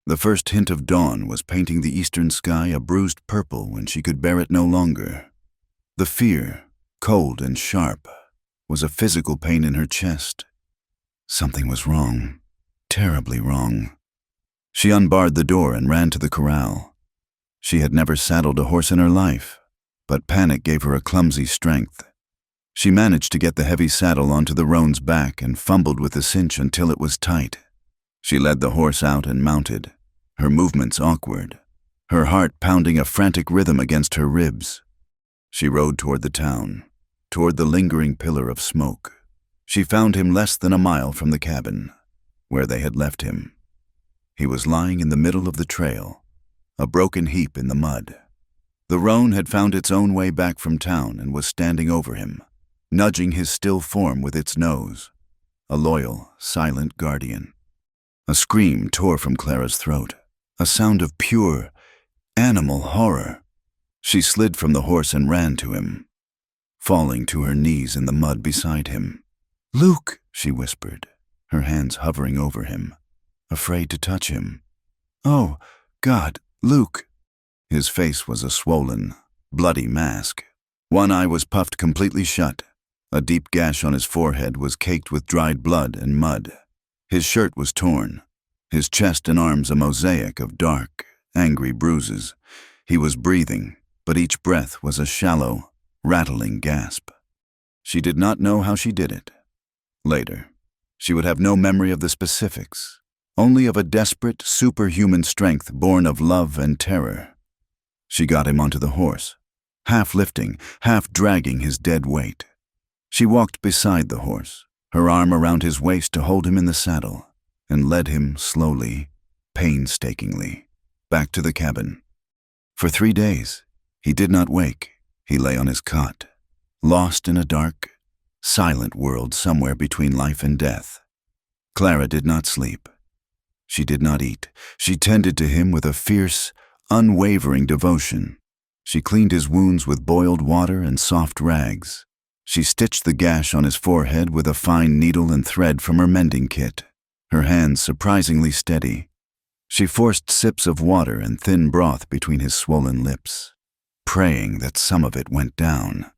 The first hint of dawn was painting the eastern sky a bruised purple when she could bear it no longer. The fear, cold and sharp, was a physical pain in her chest. Something was wrong, terribly wrong. She unbarred the door and ran to the corral. She had never saddled a horse in her life, but panic gave her a clumsy strength. She managed to get the heavy saddle onto the roan's back and fumbled with the cinch until it was tight. She led the horse out and mounted, her movements awkward, her heart pounding a frantic rhythm against her ribs. She rode toward the town, toward the lingering pillar of smoke. She found him less than a mile from the cabin, where they had left him. He was lying in the middle of the trail, a broken heap in the mud. The roan had found its own way back from town and was standing over him, nudging his still form with its nose, a loyal, silent guardian. A scream tore from Clara's throat, a sound of pure, animal horror. She slid from the horse and ran to him, falling to her knees in the mud beside him. Luke, she whispered, her hands hovering over him, afraid to touch him. Oh, God, Luke. His face was a swollen, bloody mask. One eye was puffed completely shut. A deep gash on his forehead was caked with dried blood and mud. His shirt was torn, his chest and arms a mosaic of dark, angry bruises. He was breathing, but each breath was a shallow, rattling gasp. She did not know how she did it. Later, she would have no memory of the specifics, only of a desperate, superhuman strength born of love and terror. She got him onto the horse, half lifting, half dragging his dead weight. She walked beside the horse, her arm around his waist to hold him in the saddle, and led him slowly, painstakingly, back to the cabin. For 3 days, he did not wake. He lay on his cot, lost in a dark, silent world somewhere between life and death. Clara did not sleep. She did not eat. She tended to him with a fierce, unwavering devotion. She cleaned his wounds with boiled water and soft rags. She stitched the gash on his forehead with a fine needle and thread from her mending kit, her hands surprisingly steady. She forced sips of water and thin broth between his swollen lips, praying that some of it went down.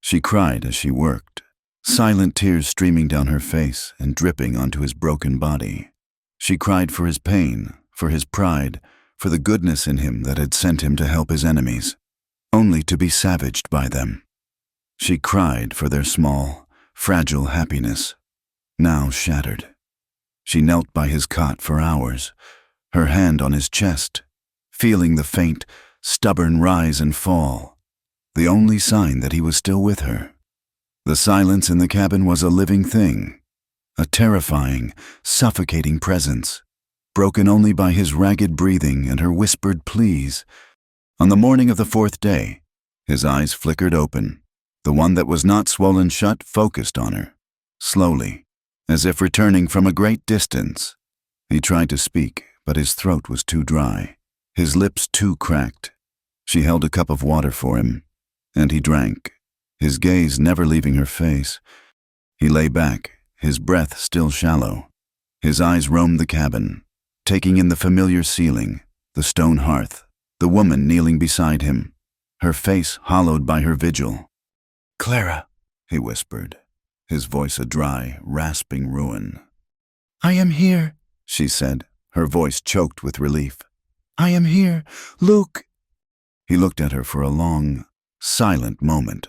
She cried as she worked, silent tears streaming down her face and dripping onto his broken body. She cried for his pain, for his pride, for the goodness in him that had sent him to help his enemies, only to be savaged by them. She cried for their small, fragile happiness, now shattered. She knelt by his cot for hours, her hand on his chest, feeling the faint, stubborn rise and fall, the only sign that he was still with her. The silence in the cabin was a living thing, a terrifying, suffocating presence, broken only by his ragged breathing and her whispered pleas. On the morning of the 4th day, his eyes flickered open. The one that was not swollen shut focused on her, slowly, as if returning from a great distance. He tried to speak, but his throat was too dry, his lips too cracked. She held a cup of water for him, and he drank, his gaze never leaving her face. He lay back, his breath still shallow. His eyes roamed the cabin, taking in the familiar ceiling, the stone hearth, the woman kneeling beside him, her face hollowed by her vigil. "Clara," he whispered, his voice a dry, rasping ruin. "I am here," she said, her voice choked with relief. "I am here, Luke." He looked at her for a long, silent moment.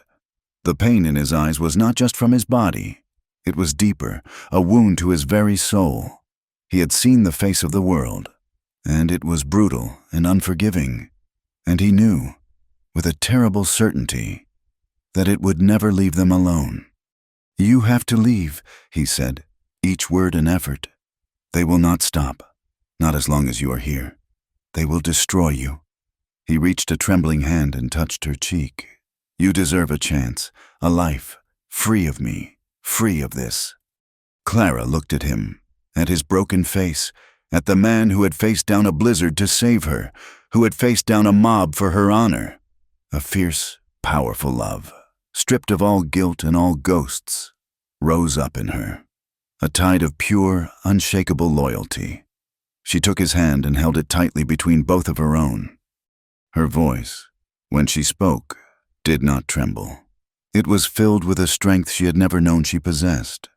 The pain in his eyes was not just from his body. It was deeper, a wound to his very soul. He had seen the face of the world, and it was brutal and unforgiving, and he knew, with a terrible certainty, that it would never leave them alone. "You have to leave," he said, each word an effort. "They will not stop, not as long as you are here. They will destroy you." He reached a trembling hand and touched her cheek. "You deserve a chance, a life, free of me, free of this." Clara looked at him, at his broken face, at the man who had faced down a blizzard to save her, who had faced down a mob for her honor. A fierce, powerful love, stripped of all guilt and all ghosts, rose up in her. A tide of pure, unshakable loyalty. She took his hand and held it tightly between both of her own. Her voice, when she spoke, did not tremble. It was filled with a strength she had never known she possessed.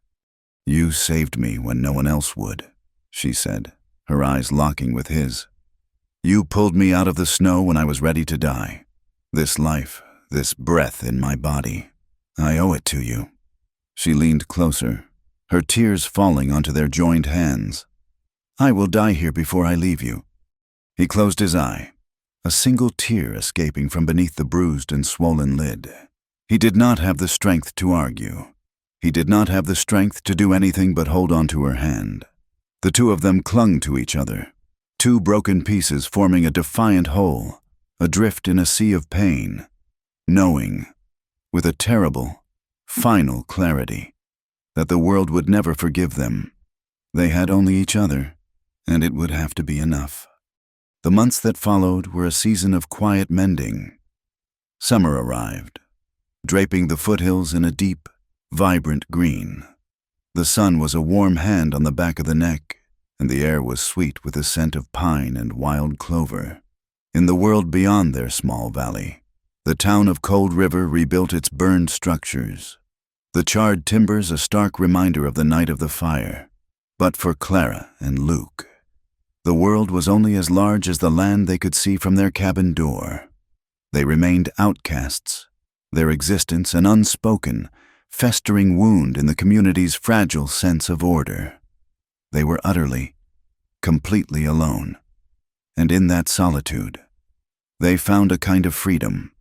"You saved me when no one else would," she said, her eyes locking with his. "You pulled me out of the snow when I was ready to die. This life, this breath in my body, I owe it to you." She leaned closer, her tears falling onto their joined hands. "I will die here before I leave you." He closed his eye, a single tear escaping from beneath the bruised and swollen lid. He did not have the strength to argue. He did not have the strength to do anything but hold on to her hand. The two of them clung to each other, two broken pieces forming a defiant whole, adrift in a sea of pain, knowing, with a terrible, final clarity, that the world would never forgive them. They had only each other, and it would have to be enough. The months that followed were a season of quiet mending. Summer arrived, draping the foothills in a deep, vibrant green. The sun was a warm hand on the back of the neck, and the air was sweet with the scent of pine and wild clover. In the world beyond their small valley, the town of Cold River rebuilt its burned structures, the charred timbers a stark reminder of the night of the fire. But for Clara and Luke, the world was only as large as the land they could see from their cabin door. They remained outcasts, their existence an unspoken, festering wound in the community's fragile sense of order. They were utterly, completely alone. And in that solitude, they found a kind of freedom.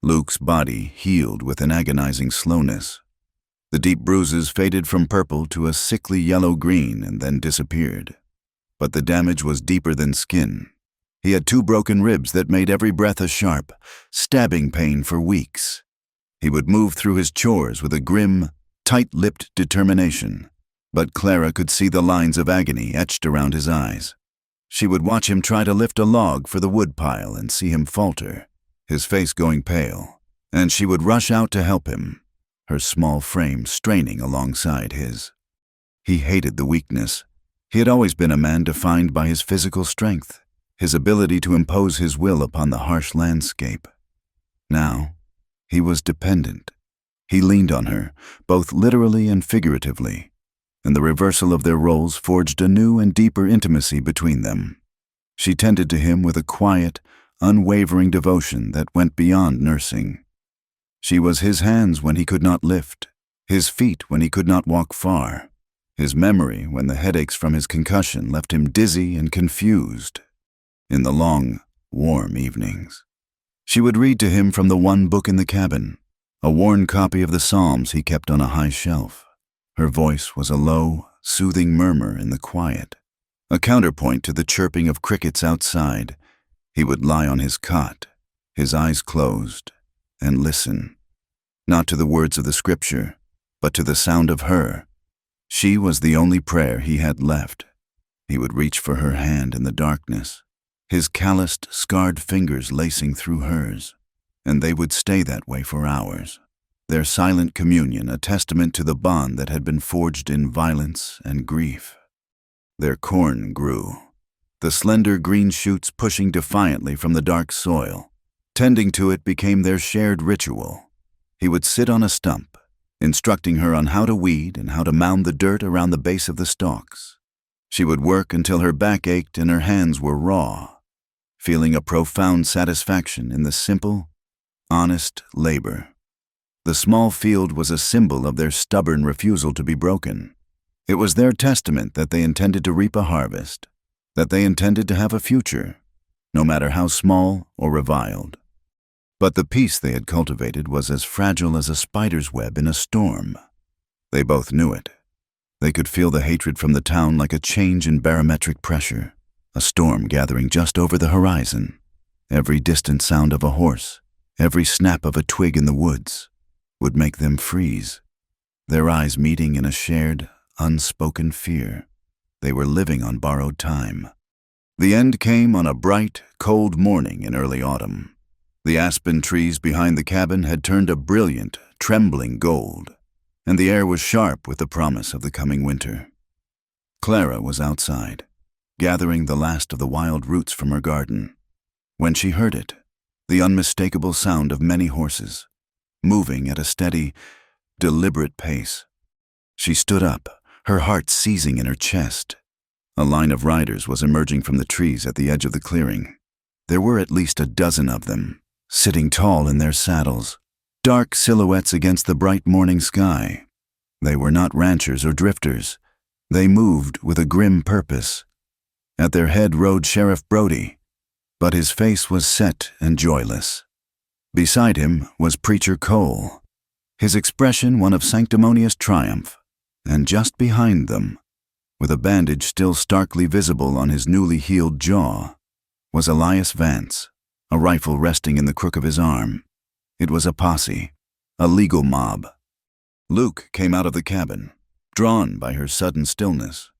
Luke's body healed with an agonizing slowness. The deep bruises faded from purple to a sickly yellow-green and then disappeared. But the damage was deeper than skin. He had 2 broken ribs that made every breath a sharp, stabbing pain for weeks. He would move through his chores with a grim, tight-lipped determination, but Clara could see the lines of agony etched around his eyes. She would watch him try to lift a log for the woodpile and see him falter, his face going pale, and she would rush out to help him, her small frame straining alongside his. He hated the weakness. He had always been a man defined by his physical strength, his ability to impose his will upon the harsh landscape. Now, he was dependent. He leaned on her, both literally and figuratively, and the reversal of their roles forged a new and deeper intimacy between them. She tended to him with a quiet, unwavering devotion that went beyond nursing. She was his hands when he could not lift, his feet when he could not walk far, his memory when the headaches from his concussion left him dizzy and confused. In the long, warm evenings, she would read to him from the one book in the cabin, a worn copy of the Psalms he kept on a high shelf. Her voice was a low, soothing murmur in the quiet, a counterpoint to the chirping of crickets outside. He would lie on his cot, his eyes closed, and listen, not to the words of the scripture, but to the sound of her. She was the only prayer he had left. He would reach for her hand in the darkness, his calloused, scarred fingers lacing through hers, and they would stay that way for hours, their silent communion a testament to the bond that had been forged in violence and grief. Their corn grew, the slender green shoots pushing defiantly from the dark soil. Tending to it became their shared ritual. He would sit on a stump, instructing her on how to weed and how to mound the dirt around the base of the stalks. She would work until her back ached and her hands were raw, feeling a profound satisfaction in the simple, honest labor. The small field was a symbol of their stubborn refusal to be broken. It was their testament that they intended to reap a harvest, that they intended to have a future, no matter how small or reviled. But the peace they had cultivated was as fragile as a spider's web in a storm. They both knew it. They could feel the hatred from the town like a change in barometric pressure, a storm gathering just over the horizon. Every distant sound of a horse, every snap of a twig in the woods, would make them freeze, their eyes meeting in a shared, unspoken fear. They were living on borrowed time. The end came on a bright, cold morning in early autumn. The aspen trees behind the cabin had turned a brilliant, trembling gold, and the air was sharp with the promise of the coming winter. Clara was outside, gathering the last of the wild roots from her garden, when she heard it, the unmistakable sound of many horses, moving at a steady, deliberate pace. She stood up, her heart seizing in her chest. A line of riders was emerging from the trees at the edge of the clearing. There were at least a dozen of them, sitting tall in their saddles, dark silhouettes against the bright morning sky. They were not ranchers or drifters. They moved with a grim purpose. At their head rode Sheriff Brody, but his face was set and joyless. Beside him was Preacher Cole, his expression one of sanctimonious triumph, and just behind them, with a bandage still starkly visible on his newly healed jaw, was Elias Vance, a rifle resting in the crook of his arm. It was a posse, a legal mob. Luke came out of the cabin, drawn by her sudden stillness.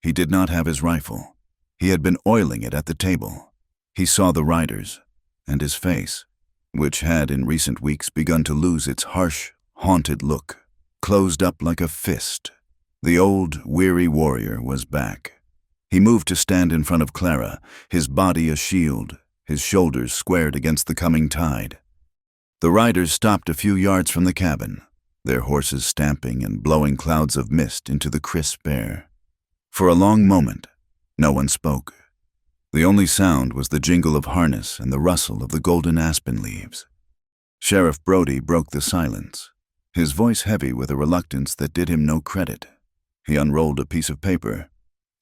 He did not have his rifle. He had been oiling it at the table. He saw the riders, and his face, which had in recent weeks begun to lose its harsh, haunted look, closed up like a fist. The old, weary warrior was back. He moved to stand in front of Clara, his body a shield, his shoulders squared against the coming tide. The riders stopped a few yards from the cabin, their horses stamping and blowing clouds of mist into the crisp air. For a long moment, no one spoke. The only sound was the jingle of harness and the rustle of the golden aspen leaves. Sheriff Brody broke the silence, his voice heavy with a reluctance that did him no credit. He unrolled a piece of paper.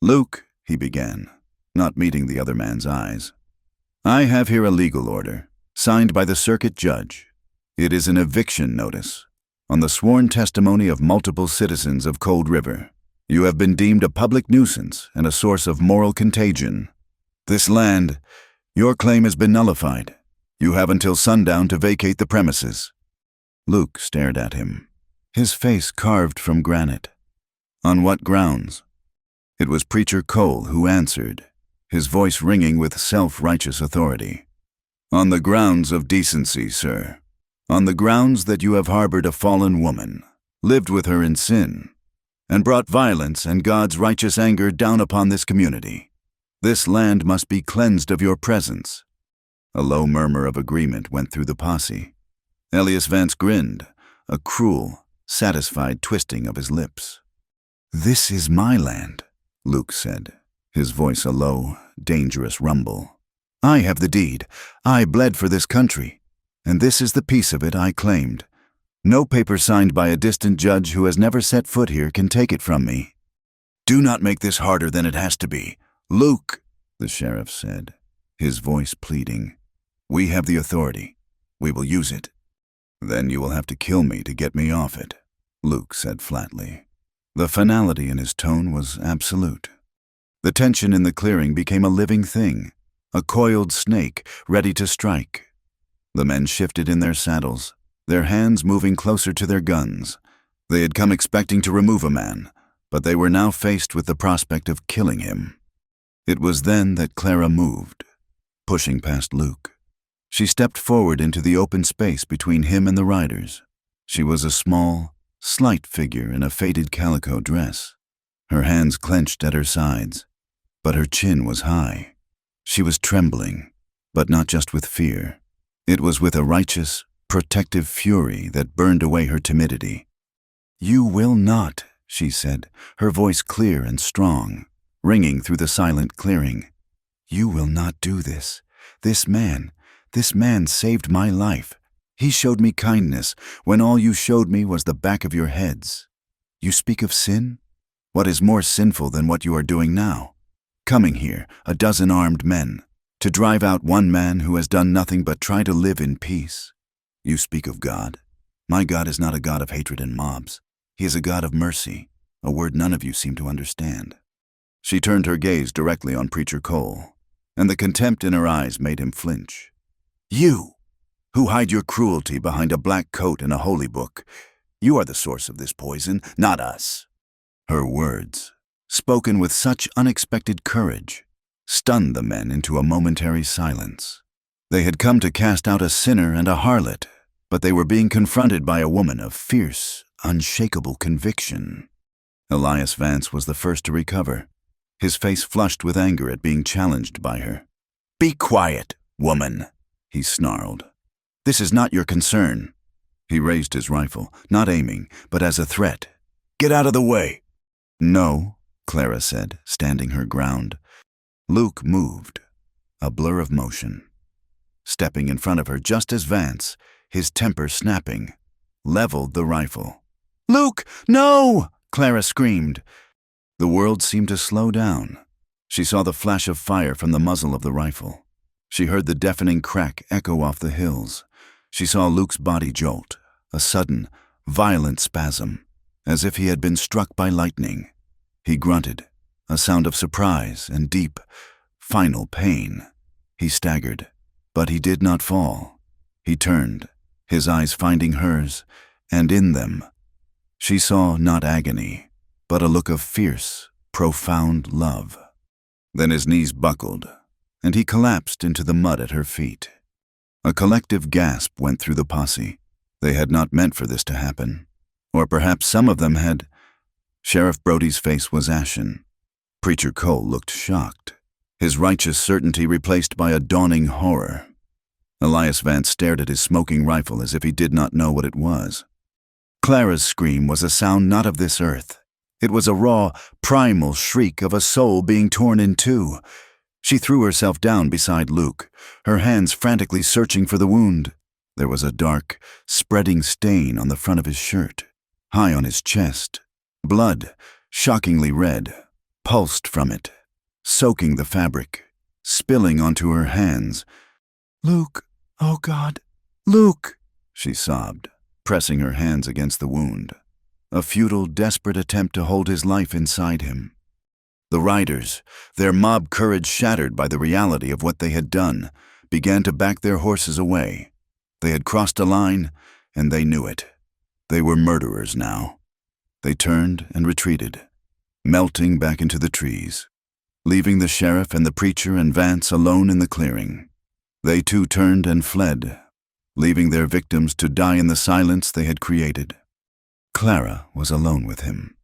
"Luke," he began, not meeting the other man's eyes, "I have here a legal order, signed by the circuit judge. It is an eviction notice. On the sworn testimony of multiple citizens of Cold River, you have been deemed a public nuisance and a source of moral contagion. This land, your claim has been nullified. You have until sundown to vacate the premises." Luke stared at him, his face carved from granite. "On what grounds?" It was Preacher Cole who answered, his voice ringing with self-righteous authority. "On the grounds of decency, sir. On the grounds that you have harbored a fallen woman, lived with her in sin, and brought violence and God's righteous anger down upon this community. This land must be cleansed of your presence." A low murmur of agreement went through the posse. Elias Vance grinned, a cruel, satisfied twisting of his lips. "This is my land," Luke said, his voice a low, dangerous rumble. "I have the deed. I bled for this country, and this is the piece of it I claimed. No paper signed by a distant judge who has never set foot here can take it from me." "Do not make this harder than it has to be. Luke," the sheriff said, his voice pleading. "We have the authority. We will use it." "Then you will have to kill me to get me off it," Luke said flatly. The finality in his tone was absolute. The tension in the clearing became a living thing, a coiled snake ready to strike. The men shifted in their saddles, their hands moving closer to their guns. They had come expecting to remove a man, but they were now faced with the prospect of killing him. It was then that Clara moved, pushing past Luke. She stepped forward into the open space between him and the riders. She was a small, slight figure in a faded calico dress, her hands clenched at her sides, but her chin was high. She was trembling, but not just with fear. It was with a righteous, protective fury that burned away her timidity. "You will not," she said, her voice clear and strong, ringing through the silent clearing. "You will not do this. This man saved my life. He showed me kindness when all you showed me was the back of your heads. You speak of sin? What is more sinful than what you are doing now? Coming here, a dozen armed men, to drive out one man who has done nothing but try to live in peace. You speak of God. My God is not a God of hatred and mobs. He is a God of mercy, a word none of you seem to understand." She turned her gaze directly on Preacher Cole, and the contempt in her eyes made him flinch. "You, who hide your cruelty behind a black coat and a holy book, you are the source of this poison, not us." Her words, spoken with such unexpected courage, stunned the men into a momentary silence. They had come to cast out a sinner and a harlot, but they were being confronted by a woman of fierce, unshakable conviction. Elias Vance was the first to recover, his face flushed with anger at being challenged by her. "Be quiet, woman," he snarled. "This is not your concern." He raised his rifle, not aiming, but as a threat. "Get out of the way." "No," Clara said, standing her ground. Luke moved, a blur of motion, stepping in front of her just as Vance, his temper snapping, leveled the rifle. "Luke, no!" Clara screamed. The world seemed to slow down. She saw the flash of fire from the muzzle of the rifle. She heard the deafening crack echo off the hills. She saw Luke's body jolt, a sudden, violent spasm, as if he had been struck by lightning. He grunted, a sound of surprise and deep, final pain. He staggered, but he did not fall. He turned, his eyes finding hers, and in them, she saw not agony, but a look of fierce, profound love. Then his knees buckled, and he collapsed into the mud at her feet. A collective gasp went through the posse. They had not meant for this to happen. Or perhaps some of them had. Sheriff Brody's face was ashen. Preacher Cole looked shocked, his righteous certainty replaced by a dawning horror. Elias Vance stared at his smoking rifle as if he did not know what it was. Clara's scream was a sound not of this earth. It was a raw, primal shriek of a soul being torn in two. She threw herself down beside Luke, her hands frantically searching for the wound. There was a dark, spreading stain on the front of his shirt, high on his chest. Blood, shockingly red, pulsed from it, soaking the fabric, spilling onto her hands. "Luke, oh God, Luke!" she sobbed, pressing her hands against the wound. A futile, desperate attempt to hold his life inside him. The riders, their mob courage shattered by the reality of what they had done, began to back their horses away. They had crossed a line, and they knew it. They were murderers now. They turned and retreated, melting back into the trees, leaving the sheriff and the preacher and Vance alone in the clearing. They too turned and fled, leaving their victims to die in the silence they had created. Clara was alone with him,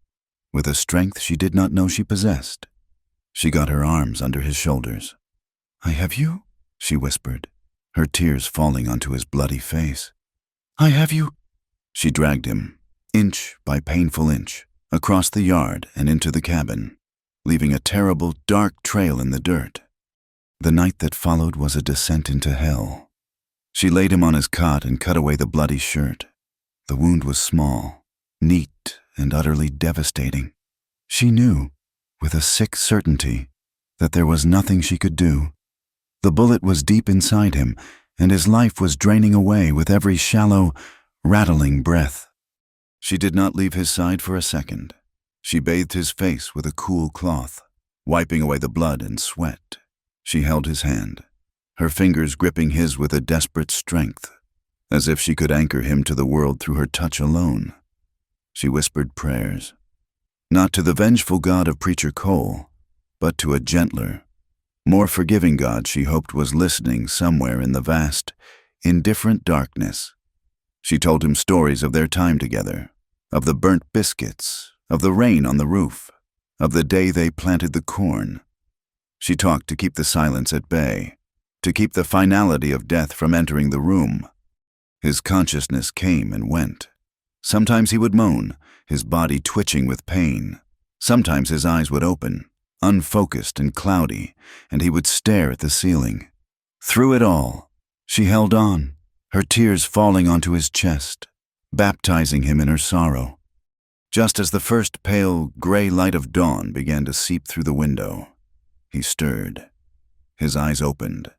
with a strength she did not know she possessed. She got her arms under his shoulders. "I have you," she whispered, her tears falling onto his bloody face. "I have you." She dragged him, inch by painful inch, across the yard and into the cabin, leaving a terrible, dark trail in the dirt. The night that followed was a descent into hell. She laid him on his cot and cut away the bloody shirt. The wound was small, neat, and utterly devastating. She knew, with a sick certainty, that there was nothing she could do. The bullet was deep inside him, and his life was draining away with every shallow, rattling breath. She did not leave his side for a second. She bathed his face with a cool cloth, wiping away the blood and sweat. She held his hand, her fingers gripping his with a desperate strength, as if she could anchor him to the world through her touch alone. She whispered prayers, not to the vengeful God of Preacher Cole, but to a gentler, more forgiving God she hoped was listening somewhere in the vast, indifferent darkness. She told him stories of their time together, of the burnt biscuits, of the rain on the roof, of the day they planted the corn. She talked to keep the silence at bay, to keep the finality of death from entering the room. His consciousness came and went. Sometimes he would moan, his body twitching with pain. Sometimes his eyes would open, unfocused and cloudy, and he would stare at the ceiling. Through it all, she held on, her tears falling onto his chest, baptizing him in her sorrow. Just as the first pale, gray light of dawn began to seep through the window, he stirred. His eyes opened,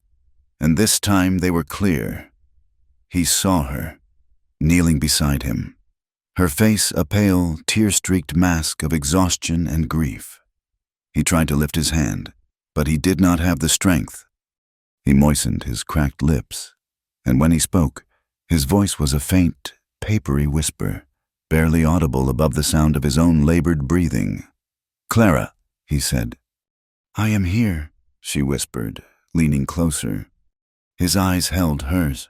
and this time they were clear. He saw her, kneeling beside him, her face a pale, tear-streaked mask of exhaustion and grief. He tried to lift his hand, but he did not have the strength. He moistened his cracked lips, and when he spoke, his voice was a faint, papery whisper, barely audible above the sound of his own labored breathing. "Clara," he said. "I am here," she whispered, leaning closer. His eyes held hers,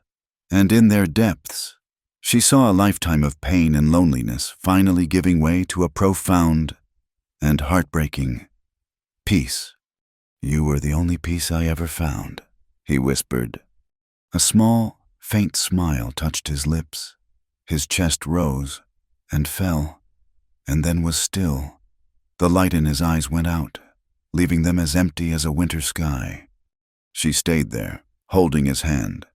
and in their depths, she saw a lifetime of pain and loneliness finally giving way to a profound and heartbreaking peace. "You were the only peace I ever found," he whispered. A small, faint smile touched his lips. His chest rose and fell, and then was still. The light in his eyes went out, leaving them as empty as a winter sky. She stayed there, holding his hand,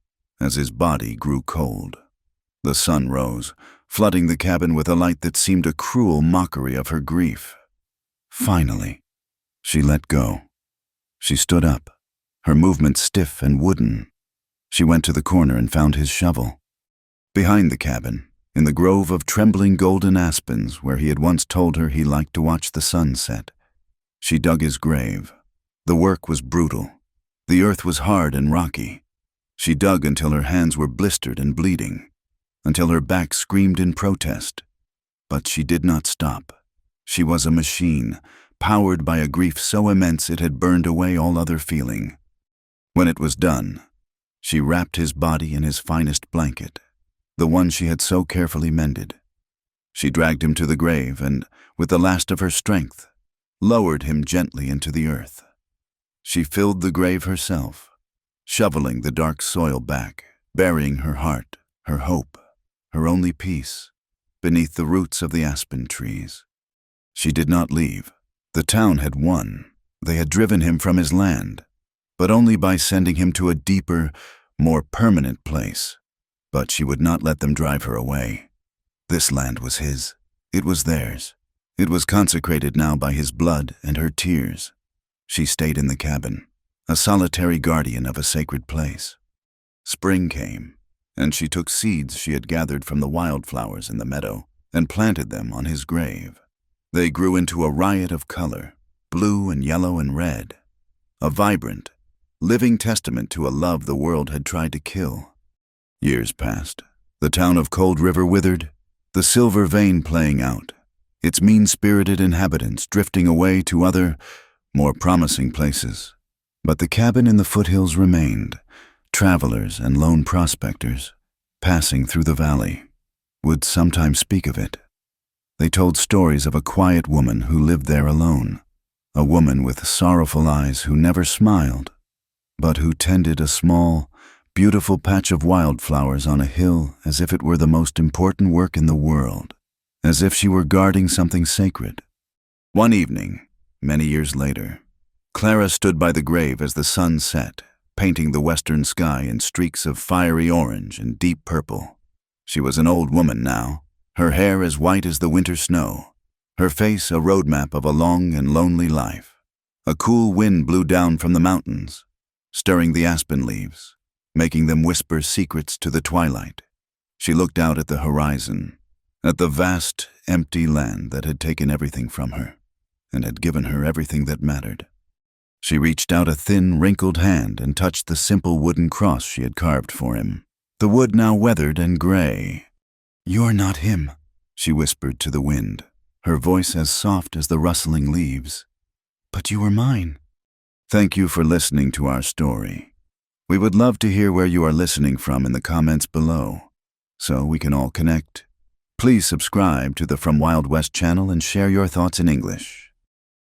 as his body grew cold. The sun rose, flooding the cabin with a light that seemed a cruel mockery of her grief. Finally, she let go. She stood up, her movements stiff and wooden. She went to the corner and found his shovel. Behind the cabin, in the grove of trembling golden aspens where he had once told her he liked to watch the sun set, she dug his grave. The work was brutal. The earth was hard and rocky. She dug until her hands were blistered and bleeding, until her back screamed in protest. But she did not stop. She was a machine, powered by a grief so immense it had burned away all other feeling. When it was done, she wrapped his body in his finest blanket, the one she had so carefully mended. She dragged him to the grave and, with the last of her strength, lowered him gently into the earth. She filled the grave herself, shoveling the dark soil back, burying her heart, her hope, her only peace, beneath the roots of the aspen trees. She did not leave. The town had won. They had driven him from his land, but only by sending him to a deeper, more permanent place. But she would not let them drive her away. This land was his. It was theirs. It was consecrated now by his blood and her tears. She stayed in the cabin, a solitary guardian of a sacred place. Spring came, and she took seeds she had gathered from the wildflowers in the meadow and planted them on his grave. They grew into a riot of color, blue and yellow and red, a vibrant, living testament to a love the world had tried to kill. Years passed. The town of Cold River withered, the silver vein playing out, its mean-spirited inhabitants drifting away to other, more promising places. But the cabin in the foothills remained. Travelers and lone prospectors, passing through the valley, would sometimes speak of it. They told stories of a quiet woman who lived there alone, a woman with sorrowful eyes who never smiled, but who tended a small, beautiful patch of wildflowers on a hill as if it were the most important work in the world, as if she were guarding something sacred. One evening, many years later, Clara stood by the grave as the sun set, painting the western sky in streaks of fiery orange and deep purple. She was an old woman now, her hair as white as the winter snow, her face a roadmap of a long and lonely life. A cool wind blew down from the mountains, stirring the aspen leaves, making them whisper secrets to the twilight. She looked out at the horizon, at the vast, empty land that had taken everything from her, and had given her everything that mattered. She reached out a thin, wrinkled hand and touched the simple wooden cross she had carved for him, the wood now weathered and gray. "You're not him," she whispered to the wind, her voice as soft as the rustling leaves. "But you were mine." Thank you for listening to our story. We would love to hear where you are listening from in the comments below, so we can all connect. Please subscribe to the From Wild West channel and share your thoughts in English.